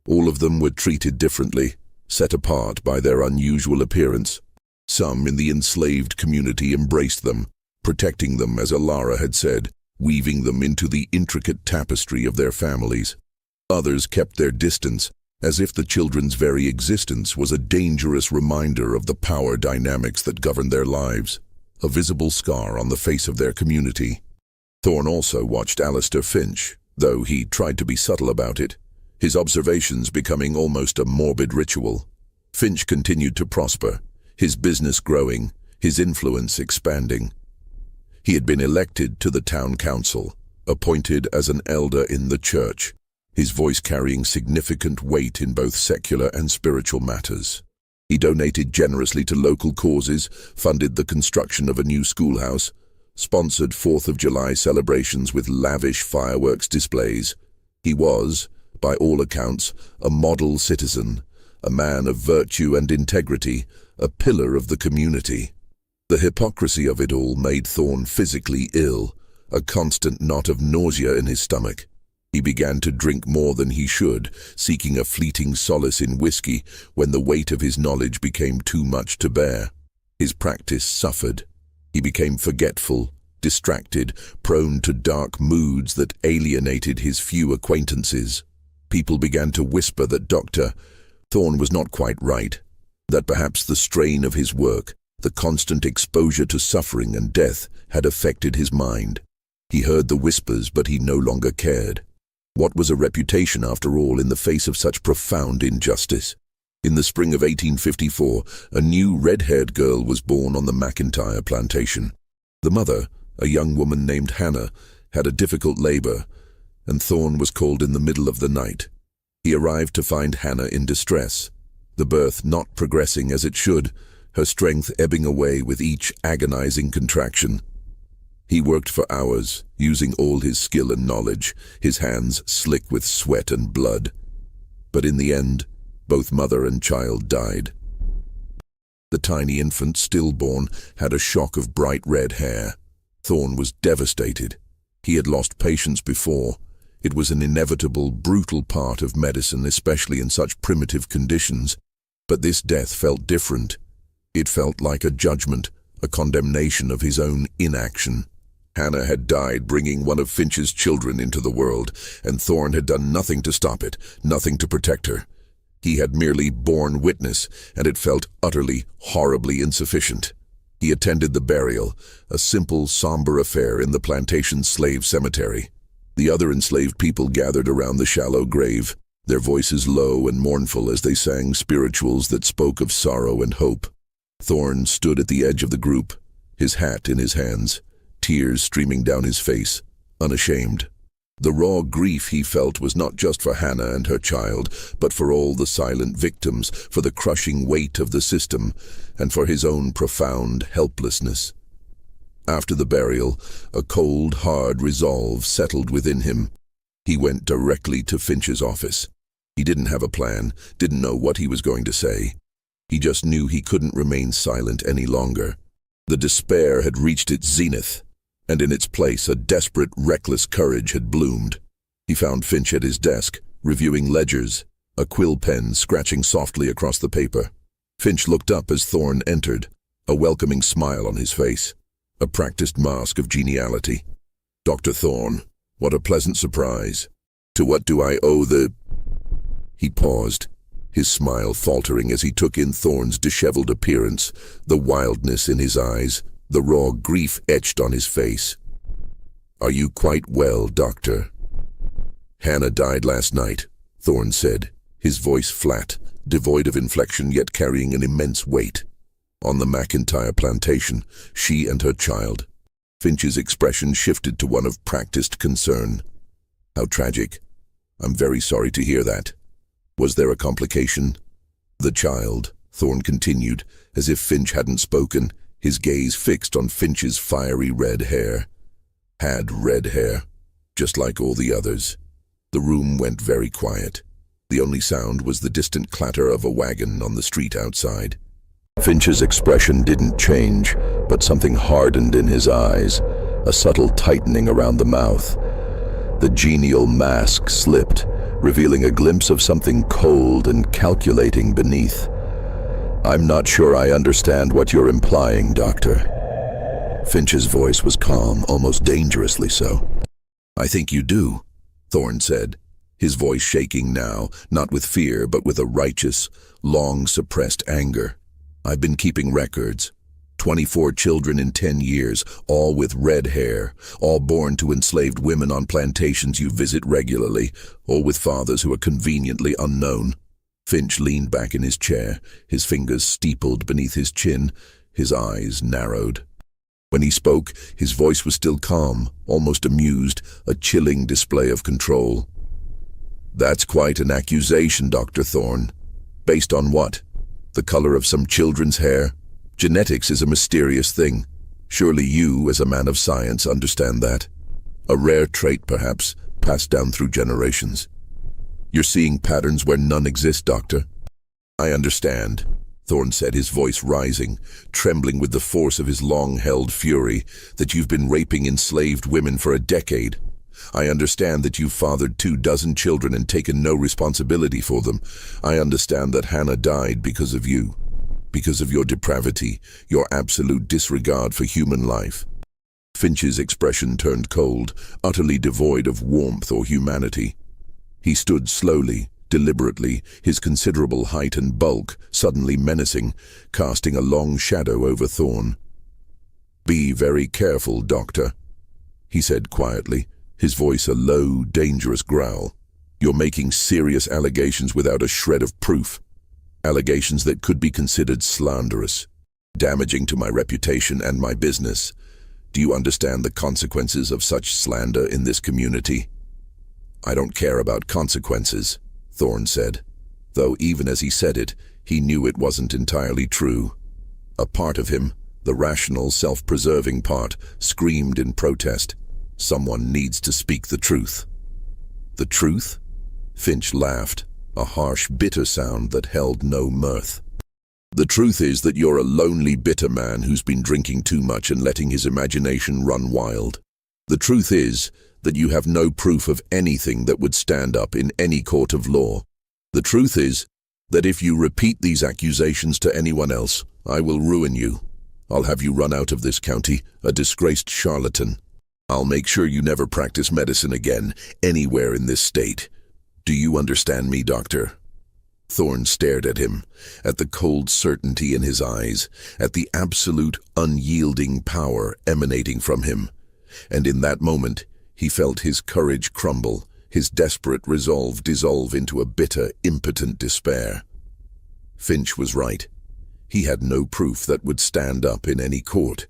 All of them were treated differently, set apart by their unusual appearance. Some in the enslaved community embraced them, protecting them as Alara had said, weaving them into the intricate tapestry of their families. Others kept their distance, as if the children's very existence was a dangerous reminder of the power dynamics that governed their lives, a visible scar on the face of their community. Thorne also watched Alistair Finch, though he tried to be subtle about it, his observations becoming almost a morbid ritual. Finch continued to prosper, his business growing, his influence expanding. He had been elected to the town council, appointed as an elder in the church, his voice carrying significant weight in both secular and spiritual matters. He donated generously to local causes, funded the construction of a new schoolhouse, sponsored 4th of July celebrations with lavish fireworks displays. He was, by all accounts, a model citizen, a man of virtue and integrity, a pillar of the community. The hypocrisy of it all made Thorne physically ill, a constant knot of nausea in his stomach. He began to drink more than he should, seeking a fleeting solace in whiskey when the weight of his knowledge became too much to bear. His practice suffered. He became forgetful, distracted, prone to dark moods that alienated his few acquaintances. People began to whisper that Dr. Thorne was not quite right, that perhaps the strain of his work, the constant exposure to suffering and death, had affected his mind. He heard the whispers, but he no longer cared. What was a reputation, after all, in the face of such profound injustice? In the spring of 1854, a new red-haired girl was born on the McIntyre plantation. The mother, a young woman named Hannah, had a difficult labor, and Thorne was called in the middle of the night. He arrived to find Hannah in distress, the birth not progressing as it should, her strength ebbing away with each agonizing contraction. He worked for hours, using all his skill and knowledge, his hands slick with sweat and blood. But in the end, both mother and child died. The tiny infant, stillborn, had a shock of bright red hair. Thorne was devastated. He had lost patients before. It was an inevitable, brutal part of medicine, especially in such primitive conditions. But this death felt different. It felt like a judgment, a condemnation of his own inaction. Hannah had died bringing one of Finch's children into the world, and Thorne had done nothing to stop it, nothing to protect her. He had merely borne witness, and it felt utterly, horribly insufficient. He attended the burial, a simple, somber affair in the plantation's slave cemetery. The other enslaved people gathered around the shallow grave, their voices low and mournful as they sang spirituals that spoke of sorrow and hope. Thorne stood at the edge of the group, his hat in his hands, tears streaming down his face, unashamed. The raw grief he felt was not just for Hannah and her child, but for all the silent victims, for the crushing weight of the system, and for his own profound helplessness. After the burial, a cold, hard resolve settled within him. He went directly to Finch's office. He didn't have a plan, didn't know what he was going to say. He just knew he couldn't remain silent any longer. The despair had reached its zenith, and in its place a desperate, reckless courage had bloomed. He found Finch at his desk, reviewing ledgers, a quill pen scratching softly across the paper. Finch looked up as Thorne entered, a welcoming smile on his face, a practiced mask of geniality. "Dr. Thorne, what a pleasant surprise. To what do I owe the—" He paused, his smile faltering as he took in Thorne's disheveled appearance, the wildness in his eyes, the raw grief etched on his face. "Are you quite well, Doctor?" "Hannah died last night," Thorne said, his voice flat, devoid of inflection yet carrying an immense weight. "On the McIntyre plantation, she and her child." Finch's expression shifted to one of practiced concern. "How tragic. I'm very sorry to hear that. Was there a complication?" "The child," Thorne continued, as if Finch hadn't spoken, his gaze fixed on Finch's fiery red hair. "Had red hair, just like all the others." The room went very quiet. The only sound was the distant clatter of a wagon on the street outside. Finch's expression didn't change, but something hardened in his eyes, a subtle tightening around the mouth. The genial mask slipped, revealing a glimpse of something cold and calculating beneath. "I'm not sure I understand what you're implying, Doctor." Finch's voice was calm, almost dangerously so. "I think you do," Thorne said, his voice shaking now, not with fear but with a righteous, long-suppressed anger. "I've been keeping records. 24 children in 10 years, all with red hair, all born to enslaved women on plantations you visit regularly, or with fathers who are conveniently unknown." Finch leaned back in his chair, his fingers steepled beneath his chin, his eyes narrowed. When he spoke, his voice was still calm, almost amused, a chilling display of control. "That's quite an accusation, Dr. Thorne. Based on what? The color of some children's hair? Genetics is a mysterious thing. Surely you, as a man of science, understand that. A rare trait, perhaps, passed down through generations. You're seeing patterns where none exist, Doctor." "I understand," Thorne said, his voice rising, trembling with the force of his long-held fury, "that you've been raping enslaved women for a decade. I understand that you've fathered 24 children and taken no responsibility for them. I understand that Hannah died because of you, because of your depravity, your absolute disregard for human life." Finch's expression turned cold, utterly devoid of warmth or humanity. He stood slowly, deliberately, his considerable height and bulk suddenly menacing, casting a long shadow over Thorne. "Be very careful, Doctor," he said quietly, his voice a low, dangerous growl. "You're making serious allegations without a shred of proof. Allegations that could be considered slanderous, damaging to my reputation and my business. Do you understand the consequences of such slander in this community?" "I don't care about consequences," Thorne said, though even as he said it, he knew it wasn't entirely true. A part of him, the rational, self-preserving part, screamed in protest. Someone needs to speak the truth. "The truth?" Finch laughed, a harsh, bitter sound that held no mirth. "The truth is that you're a lonely, bitter man who's been drinking too much and letting his imagination run wild. The truth is that you have no proof of anything that would stand up in any court of law. The truth is that if you repeat these accusations to anyone else, I will ruin you. I'll have you run out of this county, a disgraced charlatan. I'll make sure you never practice medicine again, anywhere in this state. Do you understand me, Doctor?" Thorne stared at him, at the cold certainty in his eyes, at the absolute, unyielding power emanating from him. And in that moment, he felt his courage crumble, his desperate resolve dissolve into a bitter, impotent despair. Finch was right. He had no proof that would stand up in any court.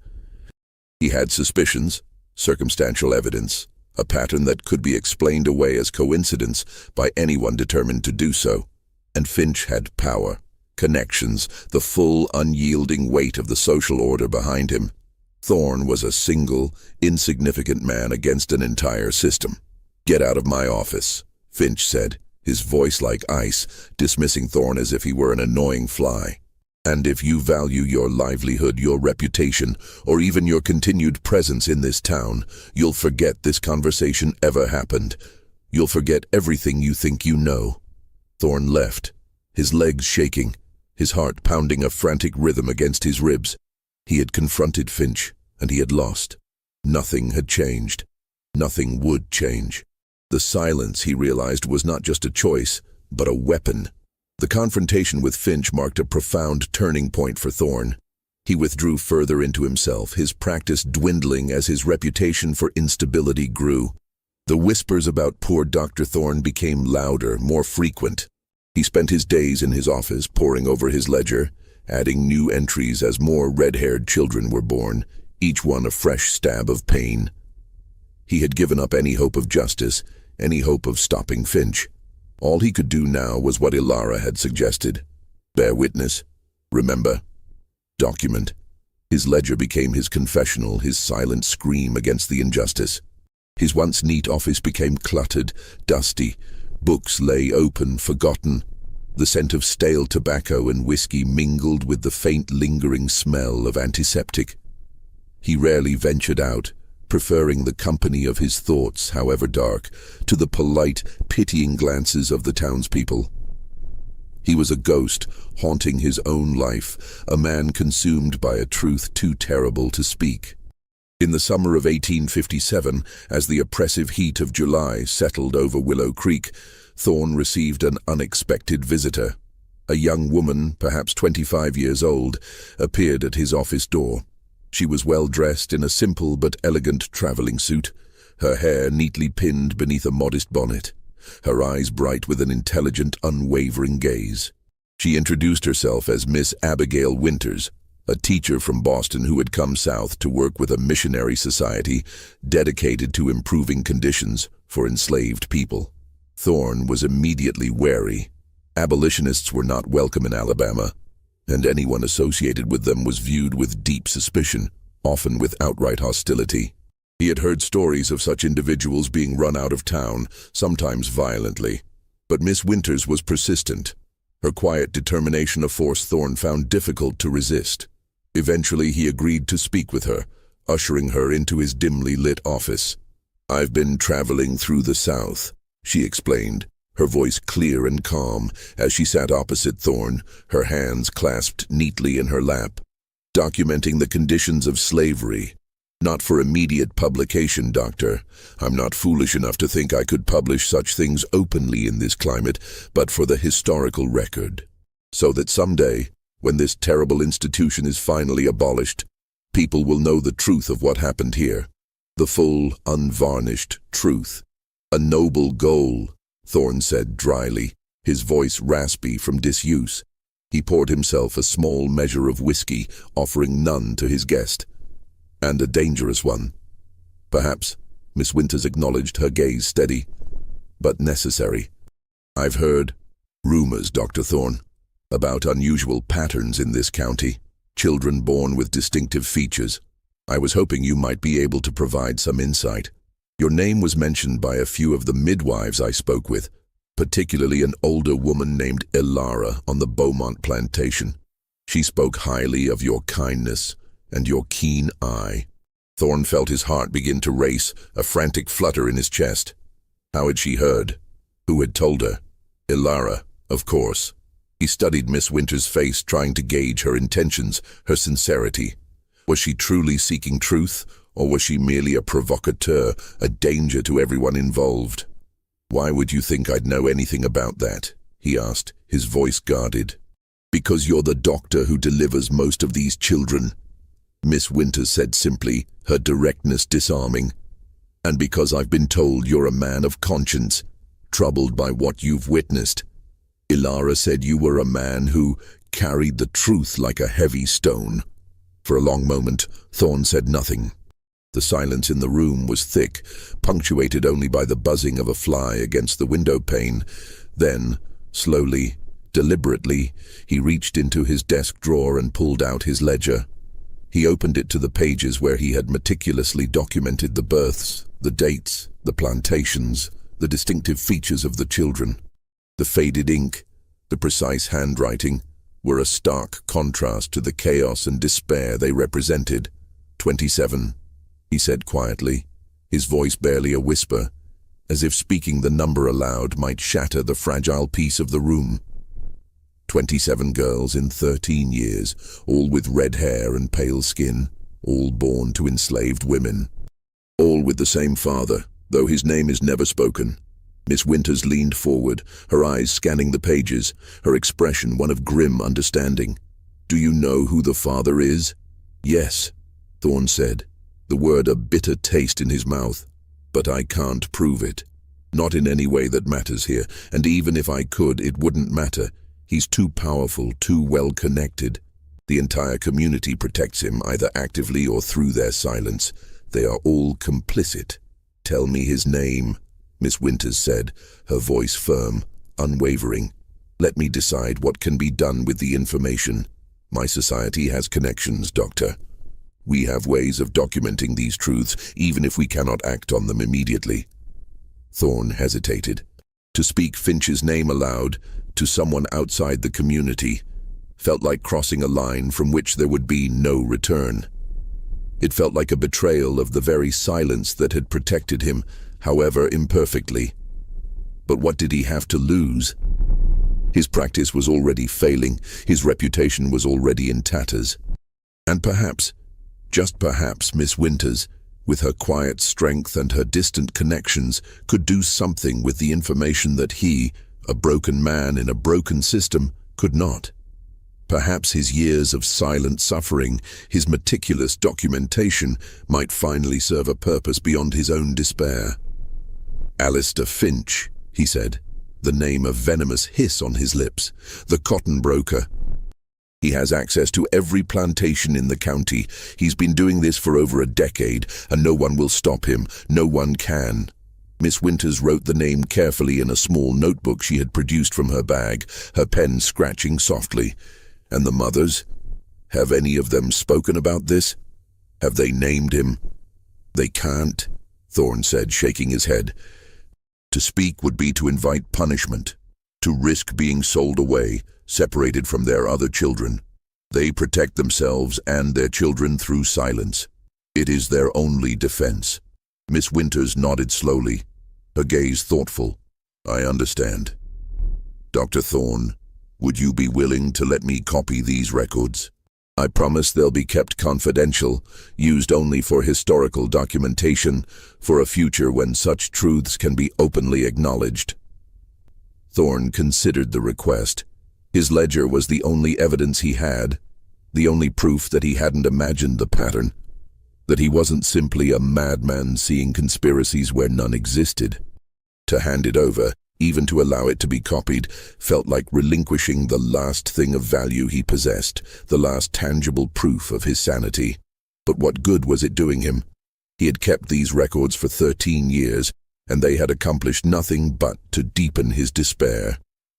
He had suspicions, circumstantial evidence, a pattern that could be explained away as coincidence by anyone determined to do so. And Finch had power, connections, the full, unyielding weight of the social order behind him. Thorne was a single, insignificant man against an entire system. "Get out of my office," Finch said, his voice like ice, dismissing Thorne as if he were an annoying fly. "And if you value your livelihood, your reputation, or even your continued presence in this town, you'll forget this conversation ever happened. You'll forget everything you think you know." Thorne left, his legs shaking, his heart pounding a frantic rhythm against his ribs. He had confronted Finch, and he had lost. Nothing had changed. Nothing would change. The silence, he realized, was not just a choice, but a weapon. The confrontation with Finch marked a profound turning point for Thorne. He withdrew further into himself, his practice dwindling as his reputation for instability grew. The whispers about poor Dr. Thorne became louder, more frequent. He spent his days in his office, poring over his ledger, adding new entries as more red-haired children were born, each one a fresh stab of pain. He had given up any hope of justice, any hope of stopping Finch. All he could do now was what Ilara had suggested. Bear witness. Remember. Document. His ledger became his confessional, his silent scream against the injustice. His once neat office became cluttered, dusty. Books lay open, forgotten. The scent of stale tobacco and whiskey mingled with the faint lingering smell of antiseptic. He rarely ventured out, preferring the company of his thoughts, however dark, to the polite, pitying glances of the townspeople. He was a ghost, haunting his own life, a man consumed by a truth too terrible to speak. In the summer of 1857, as the oppressive heat of July settled over Willow Creek, Thorne received an unexpected visitor. A young woman, perhaps 25 years old, appeared at his office door. She was well dressed in a simple but elegant traveling suit, her hair neatly pinned beneath a modest bonnet, her eyes bright with an intelligent, unwavering gaze. She introduced herself as Miss Abigail Winters, a teacher from Boston who had come south to work with a missionary society dedicated to improving conditions for enslaved people. Thorne was immediately wary. Abolitionists were not welcome in Alabama, and anyone associated with them was viewed with deep suspicion, often with outright hostility. He had heard stories of such individuals being run out of town, sometimes violently. But Miss Winters was persistent. Her quiet determination of force Thorne found difficult to resist. Eventually he agreed to speak with her, ushering her into his dimly lit office. "I've been traveling through the South," she explained, her voice clear and calm as she sat opposite Thorne, her hands clasped neatly in her lap, "documenting the conditions of slavery. Not for immediate publication, Doctor. I'm not foolish enough to think I could publish such things openly in this climate, but for the historical record. So that someday, when this terrible institution is finally abolished, people will know the truth of what happened here. The full, unvarnished truth." "A noble goal," Thorne said dryly, his voice raspy from disuse. He poured himself a small measure of whiskey, offering none to his guest. "And a dangerous one." "Perhaps," Miss Winters acknowledged, her gaze steady, "but necessary. I've heard rumors, Dr. Thorne, about unusual patterns in this county, children born with distinctive features. I was hoping you might be able to provide some insight. Your name was mentioned by a few of the midwives I spoke with, particularly an older woman named Ilara on the Beaumont plantation. She spoke highly of your kindness and your keen eye." Thorne felt his heart begin to race, a frantic flutter in his chest. How had she heard? Who had told her? Ilara, of course. He studied Miss Winters' face, trying to gauge her intentions, her sincerity. Was she truly seeking truth, or was she merely a provocateur, a danger to everyone involved? "Why would you think I'd know anything about that?" he asked, his voice guarded. "Because you're the doctor who delivers most of these children," Miss Winters said simply, her directness disarming. "And because I've been told you're a man of conscience, troubled by what you've witnessed. Ilara said you were a man who carried the truth like a heavy stone." For a long moment, Thorne said nothing. The silence in the room was thick, punctuated only by the buzzing of a fly against the window pane. Then, slowly, deliberately, he reached into his desk drawer and pulled out his ledger. He opened it to the pages where he had meticulously documented the births, the dates, the plantations, the distinctive features of the children. The faded ink, the precise handwriting, were a stark contrast to the chaos and despair they represented. 27, he said quietly, his voice barely a whisper, as if speaking the number aloud might shatter the fragile peace of the room. 27 girls in 13 years, all with red hair and pale skin, all born to enslaved women. All with the same father, though his name is never spoken. Miss Winters leaned forward, her eyes scanning the pages, her expression one of grim understanding. "Do you know who the father is?" "Yes," Thorne said, the word a bitter taste in his mouth. "But I can't prove it. Not in any way that matters here, and even if I could, it wouldn't matter. He's too powerful, too well connected. The entire community protects him, either actively or through their silence. They are all complicit. Tell me his name," Miss Winters said, her voice firm, unwavering. "Let me decide what can be done with the information. My society has connections, Doctor. We have ways of documenting these truths, even if we cannot act on them immediately." Thorne hesitated. To speak Finch's name aloud, to someone outside the community, felt like crossing a line from which there would be no return. It felt like a betrayal of the very silence that had protected him, however imperfectly. But what did he have to lose? His practice was already failing, his reputation was already in tatters. And perhaps, just perhaps, Miss Winters, with her quiet strength and her distant connections, could do something with the information that he, a broken man in a broken system, could not. Perhaps his years of silent suffering, his meticulous documentation, might finally serve a purpose beyond his own despair. "Alistair Finch," he said, the name a venomous hiss on his lips. "The cotton broker. He has access to every plantation in the county. He's been doing this for over a decade, and no one will stop him. No one can." Miss Winters wrote the name carefully in a small notebook she had produced from her bag, her pen scratching softly. "And the mothers? Have any of them spoken about this? Have they named him?" "They can't," Thorne said, shaking his head. "To speak would be to invite punishment, to risk being sold away, separated from their other children. They protect themselves and their children through silence. It is their only defense." Miss Winters nodded slowly, her gaze thoughtful. "I understand. Dr. Thorne, would you be willing to let me copy these records? I promise they'll be kept confidential, used only for historical documentation, for a future when such truths can be openly acknowledged." Thorne considered the request. His ledger was the only evidence he had, the only proof that he hadn't imagined the pattern, that he wasn't simply a madman seeing conspiracies where none existed. To hand it over, even to allow it to be copied, felt like relinquishing the last thing of value he possessed, the last tangible proof of his sanity. But what good was it doing him? He had kept these records for 13 years, and they had accomplished nothing but to deepen his despair.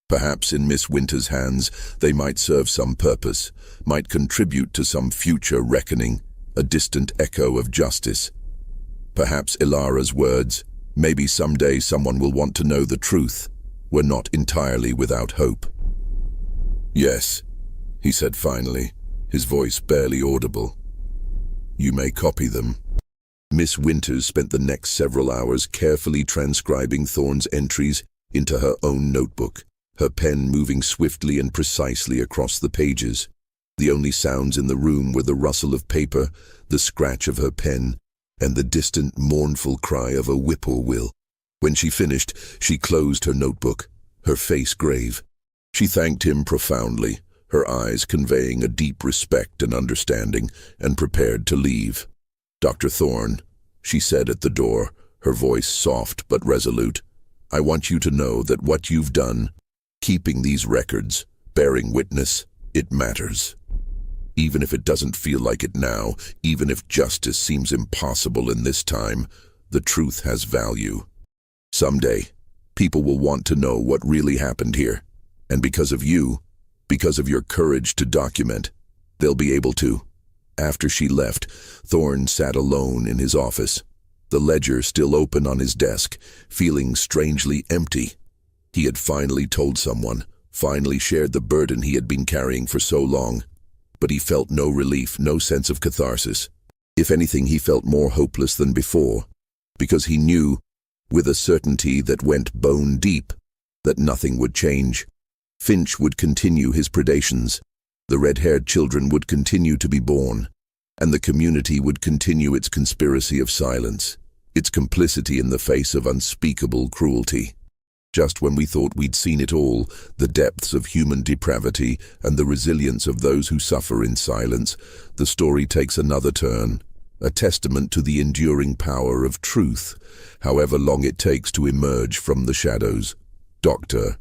Perhaps in Miss Winters' hands they might serve some purpose, might contribute to some future reckoning, a distant echo of justice. Perhaps Ilara's words, "Maybe someday someone will want to know the truth," were not entirely without hope. "Yes," he said finally, his voice barely audible. "You may copy them." Miss Winters spent the next several hours carefully transcribing Thorne's entries into her own notebook, her pen moving swiftly and precisely across the pages. The only sounds in the room were the rustle of paper, the scratch of her pen, and the distant, mournful cry of a whippoorwill. When she finished, she closed her notebook, her face grave. She thanked him profoundly, her eyes conveying a deep respect and understanding, and prepared to leave. "Dr. Thorne," she said at the door, her voice soft but resolute, "I want you to know that what you've done, keeping these records, bearing witness, it matters. Even if it doesn't feel like it now, even if justice seems impossible in this time, the truth has value. Someday, people will want to know what really happened here. And because of you, because of your courage to document, they'll be able to. After she left, Thorne sat alone in his office, the ledger still open on his desk, feeling strangely empty. He had finally told someone, finally shared the burden he had been carrying for so long. But he felt no relief, no sense of catharsis. If anything, he felt more hopeless than before, because he knew, with a certainty that went bone deep, that nothing would change. Finch would continue his predations, the red-haired children would continue to be born, and the community would continue its conspiracy of silence, its complicity in the face of unspeakable cruelty. Just when we thought we'd seen it all, the depths of human depravity and the resilience of those who suffer in silence, the story takes another turn, a testament to the enduring power of truth, however long it takes to emerge from the shadows. Dr.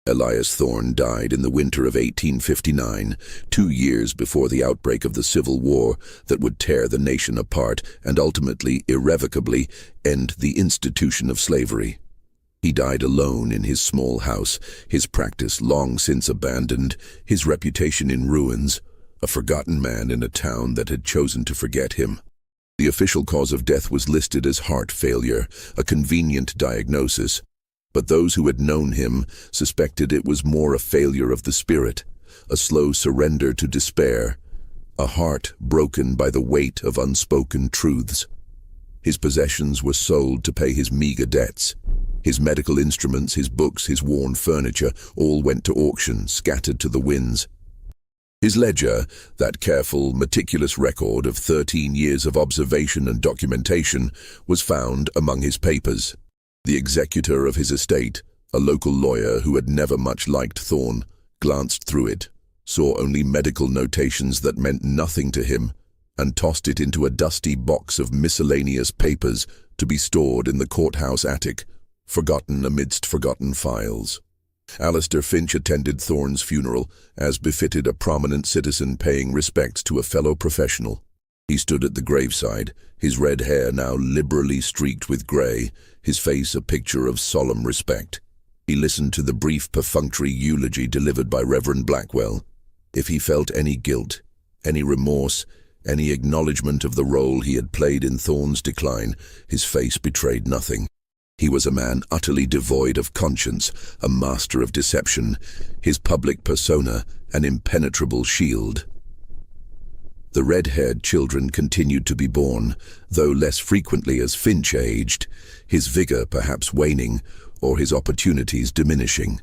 Elias Thorne died in the winter of 1859, 2 years before the outbreak of the Civil War that would tear the nation apart and ultimately, irrevocably, end the institution of slavery. He died alone in his small house, his practice long since abandoned, his reputation in ruins, a forgotten man in a town that had chosen to forget him. The official cause of death was listed as heart failure, a convenient diagnosis, but those who had known him suspected it was more a failure of the spirit, a slow surrender to despair, a heart broken by the weight of unspoken truths. His possessions were sold to pay his meager debts. His medical instruments, his books, his worn furniture, all went to auction, scattered to the winds. His ledger, that careful, meticulous record of 13 years of observation and documentation, was found among his papers. The executor of his estate, a local lawyer who had never much liked Thorne, glanced through it, saw only medical notations that meant nothing to him, and tossed it into a dusty box of miscellaneous papers to be stored in the courthouse attic, forgotten amidst forgotten files. Alistair Finch attended Thorne's funeral, as befitted a prominent citizen paying respects to a fellow professional. He stood at the graveside, his red hair now liberally streaked with grey, his face a picture of solemn respect. He listened to the brief perfunctory eulogy delivered by Reverend Blackwell. If he felt any guilt, any remorse, any acknowledgement of the role he had played in Thorne's decline, his face betrayed nothing. He was a man utterly devoid of conscience, a master of deception, his public persona an impenetrable shield. The red-haired children continued to be born, though less frequently as Finch aged, his vigor perhaps waning, or his opportunities diminishing.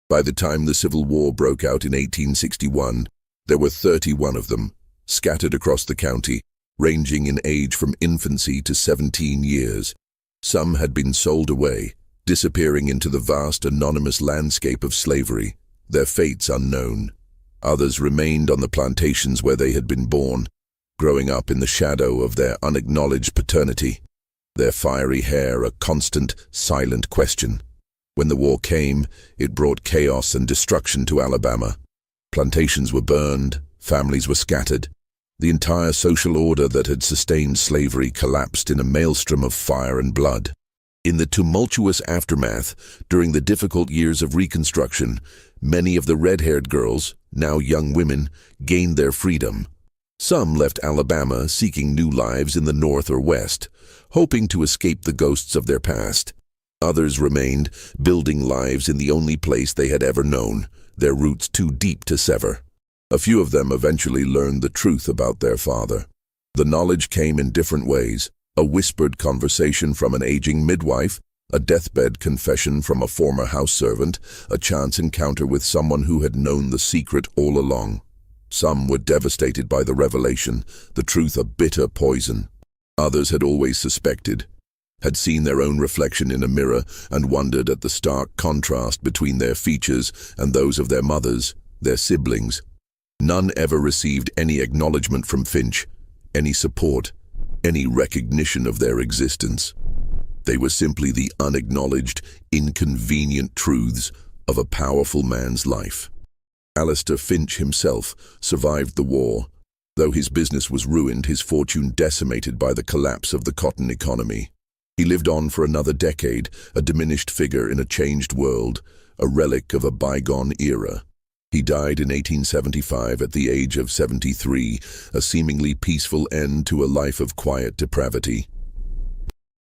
By the time the Civil War broke out in 1861, there were 31 of them, scattered across the county, ranging in age from infancy to 17 years. Some had been sold away, disappearing into the vast anonymous landscape of slavery, their fates unknown. Others remained on the plantations where they had been born, growing up in the shadow of their unacknowledged paternity, their fiery hair a constant, silent question. When the war came, it brought chaos and destruction to Alabama. Plantations were burned, families were scattered. The entire social order that had sustained slavery collapsed in a maelstrom of fire and blood. In the tumultuous aftermath, during the difficult years of Reconstruction, many of the red-haired girls, now young women, gained their freedom. Some left Alabama seeking new lives in the North or West, hoping to escape the ghosts of their past. Others remained, building lives in the only place they had ever known, their roots too deep to sever. A few of them eventually learned the truth about their father. The knowledge came in different ways: a whispered conversation from an aging midwife, a deathbed confession from a former house servant, a chance encounter with someone who had known the secret all along. Some were devastated by the revelation, the truth a bitter poison. Others had always suspected, had seen their own reflection in a mirror and wondered at the stark contrast between their features and those of their mothers, their siblings. None ever received any acknowledgement from Finch, any support, any recognition of their existence. They were simply the unacknowledged, inconvenient truths of a powerful man's life. Alistair Finch himself survived the war, though his business was ruined, his fortune decimated by the collapse of the cotton economy. He lived on for another decade, a diminished figure in a changed world, a relic of a bygone era. He died in 1875 at the age of 73, a seemingly peaceful end to a life of quiet depravity.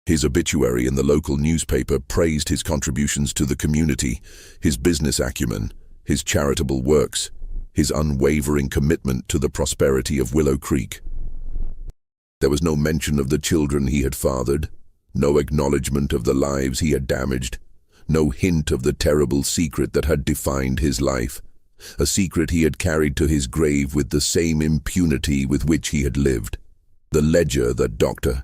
His obituary in the local newspaper praised his contributions to the community, his business acumen, his charitable works, his unwavering commitment to the prosperity of Willow Creek. There was no mention of the children he had fathered, no acknowledgement of the lives he had damaged, no hint of the terrible secret that had defined his life, a secret he had carried to his grave with the same impunity with which he had lived. The ledger that Dr.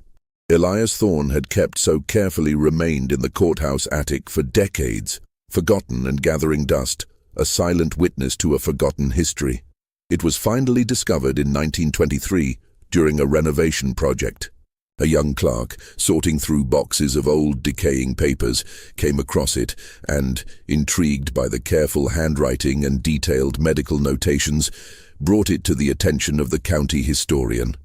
Elias Thorne had kept so carefully remained in the courthouse attic for decades, forgotten and gathering dust, a silent witness to a forgotten history. It was finally discovered in 1923 during a renovation project. A young clerk, sorting through boxes of old decaying papers, came across it and, intrigued by the careful handwriting and detailed medical notations, brought it to the attention of the county historian.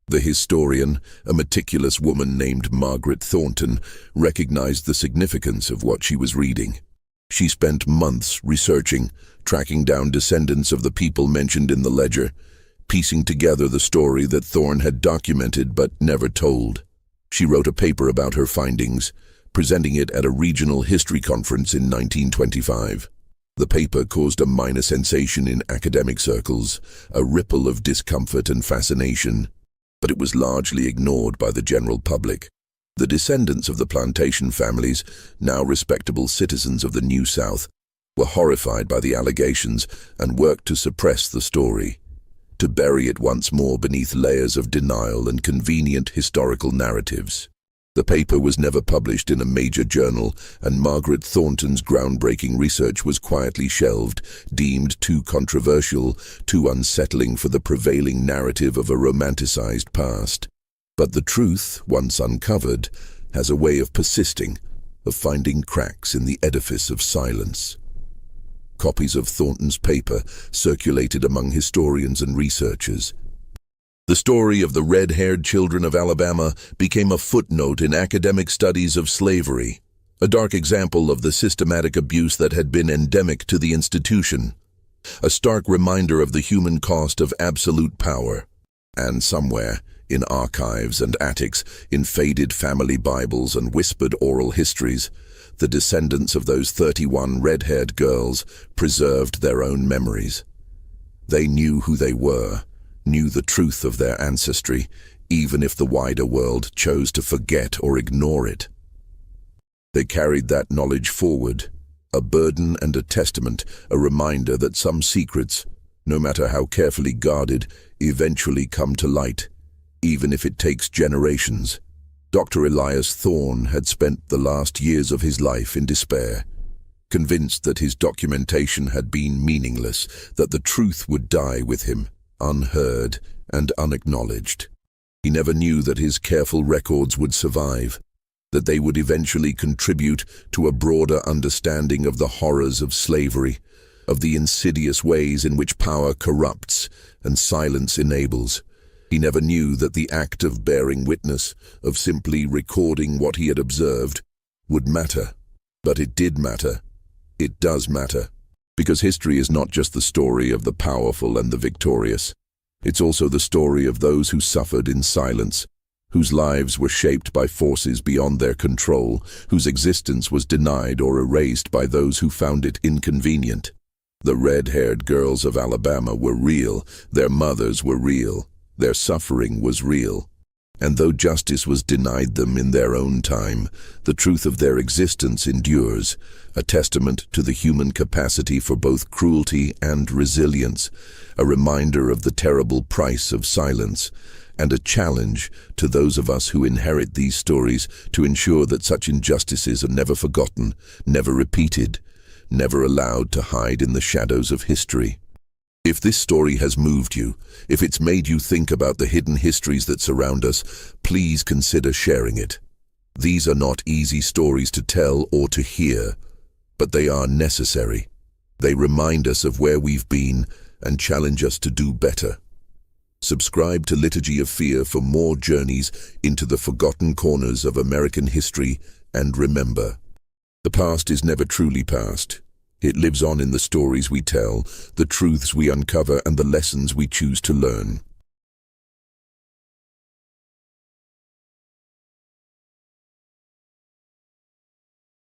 The historian, a meticulous woman named Margaret Thornton, recognized the significance of what she was reading. She spent months researching, tracking down descendants of the people mentioned in the ledger, piecing together the story that Thorne had documented but never told. She wrote a paper about her findings, presenting it at a regional history conference in 1925. The paper caused a minor sensation in academic circles, a ripple of discomfort and fascination, but it was largely ignored by the general public. The descendants of the plantation families, now respectable citizens of the New South, were horrified by the allegations and worked to suppress the story, to bury it once more beneath layers of denial and convenient historical narratives. The paper was never published in a major journal, and Margaret Thornton's groundbreaking research was quietly shelved, deemed too controversial, too unsettling for the prevailing narrative of a romanticized past. But the truth, once uncovered, has a way of persisting, of finding cracks in the edifice of silence. Copies of Thornton's paper circulated among historians and researchers. The story of the red-haired children of Alabama became a footnote in academic studies of slavery, a dark example of the systematic abuse that had been endemic to the institution, a stark reminder of the human cost of absolute power. And somewhere, in archives and attics, in faded family Bibles and whispered oral histories, the descendants of those 31 red-haired girls preserved their own memories. They knew who they were, knew the truth of their ancestry, even if the wider world chose to forget or ignore it. They carried that knowledge forward, a burden and a testament, a reminder that some secrets, no matter how carefully guarded, eventually come to light, even if it takes generations. Dr. Elias Thorne had spent the last years of his life in despair, convinced that his documentation had been meaningless, that the truth would die with him, unheard and unacknowledged. He never knew that his careful records would survive, that they would eventually contribute to a broader understanding of the horrors of slavery, of the insidious ways in which power corrupts and silence enables. He never knew that the act of bearing witness, of simply recording what he had observed, would matter. But it did matter. It does matter. Because history is not just the story of the powerful and the victorious. It's also the story of those who suffered in silence, whose lives were shaped by forces beyond their control, whose existence was denied or erased by those who found it inconvenient. The red-haired girls of Alabama were real. Their mothers were real. Their suffering was real, and though justice was denied them in their own time, the truth of their existence endures, a testament to the human capacity for both cruelty and resilience, a reminder of the terrible price of silence, and a challenge to those of us who inherit these stories to ensure that such injustices are never forgotten, never repeated, never allowed to hide in the shadows of history. If this story has moved you, if it's made you think about the hidden histories that surround us, please consider sharing it. These are not easy stories to tell or to hear, but they are necessary. They remind us of where we've been and challenge us to do better. Subscribe to Liturgy of Fear for more journeys into the forgotten corners of American history, and remember, the past is never truly past. It lives on in the stories we tell, the truths we uncover, and the lessons we choose to learn.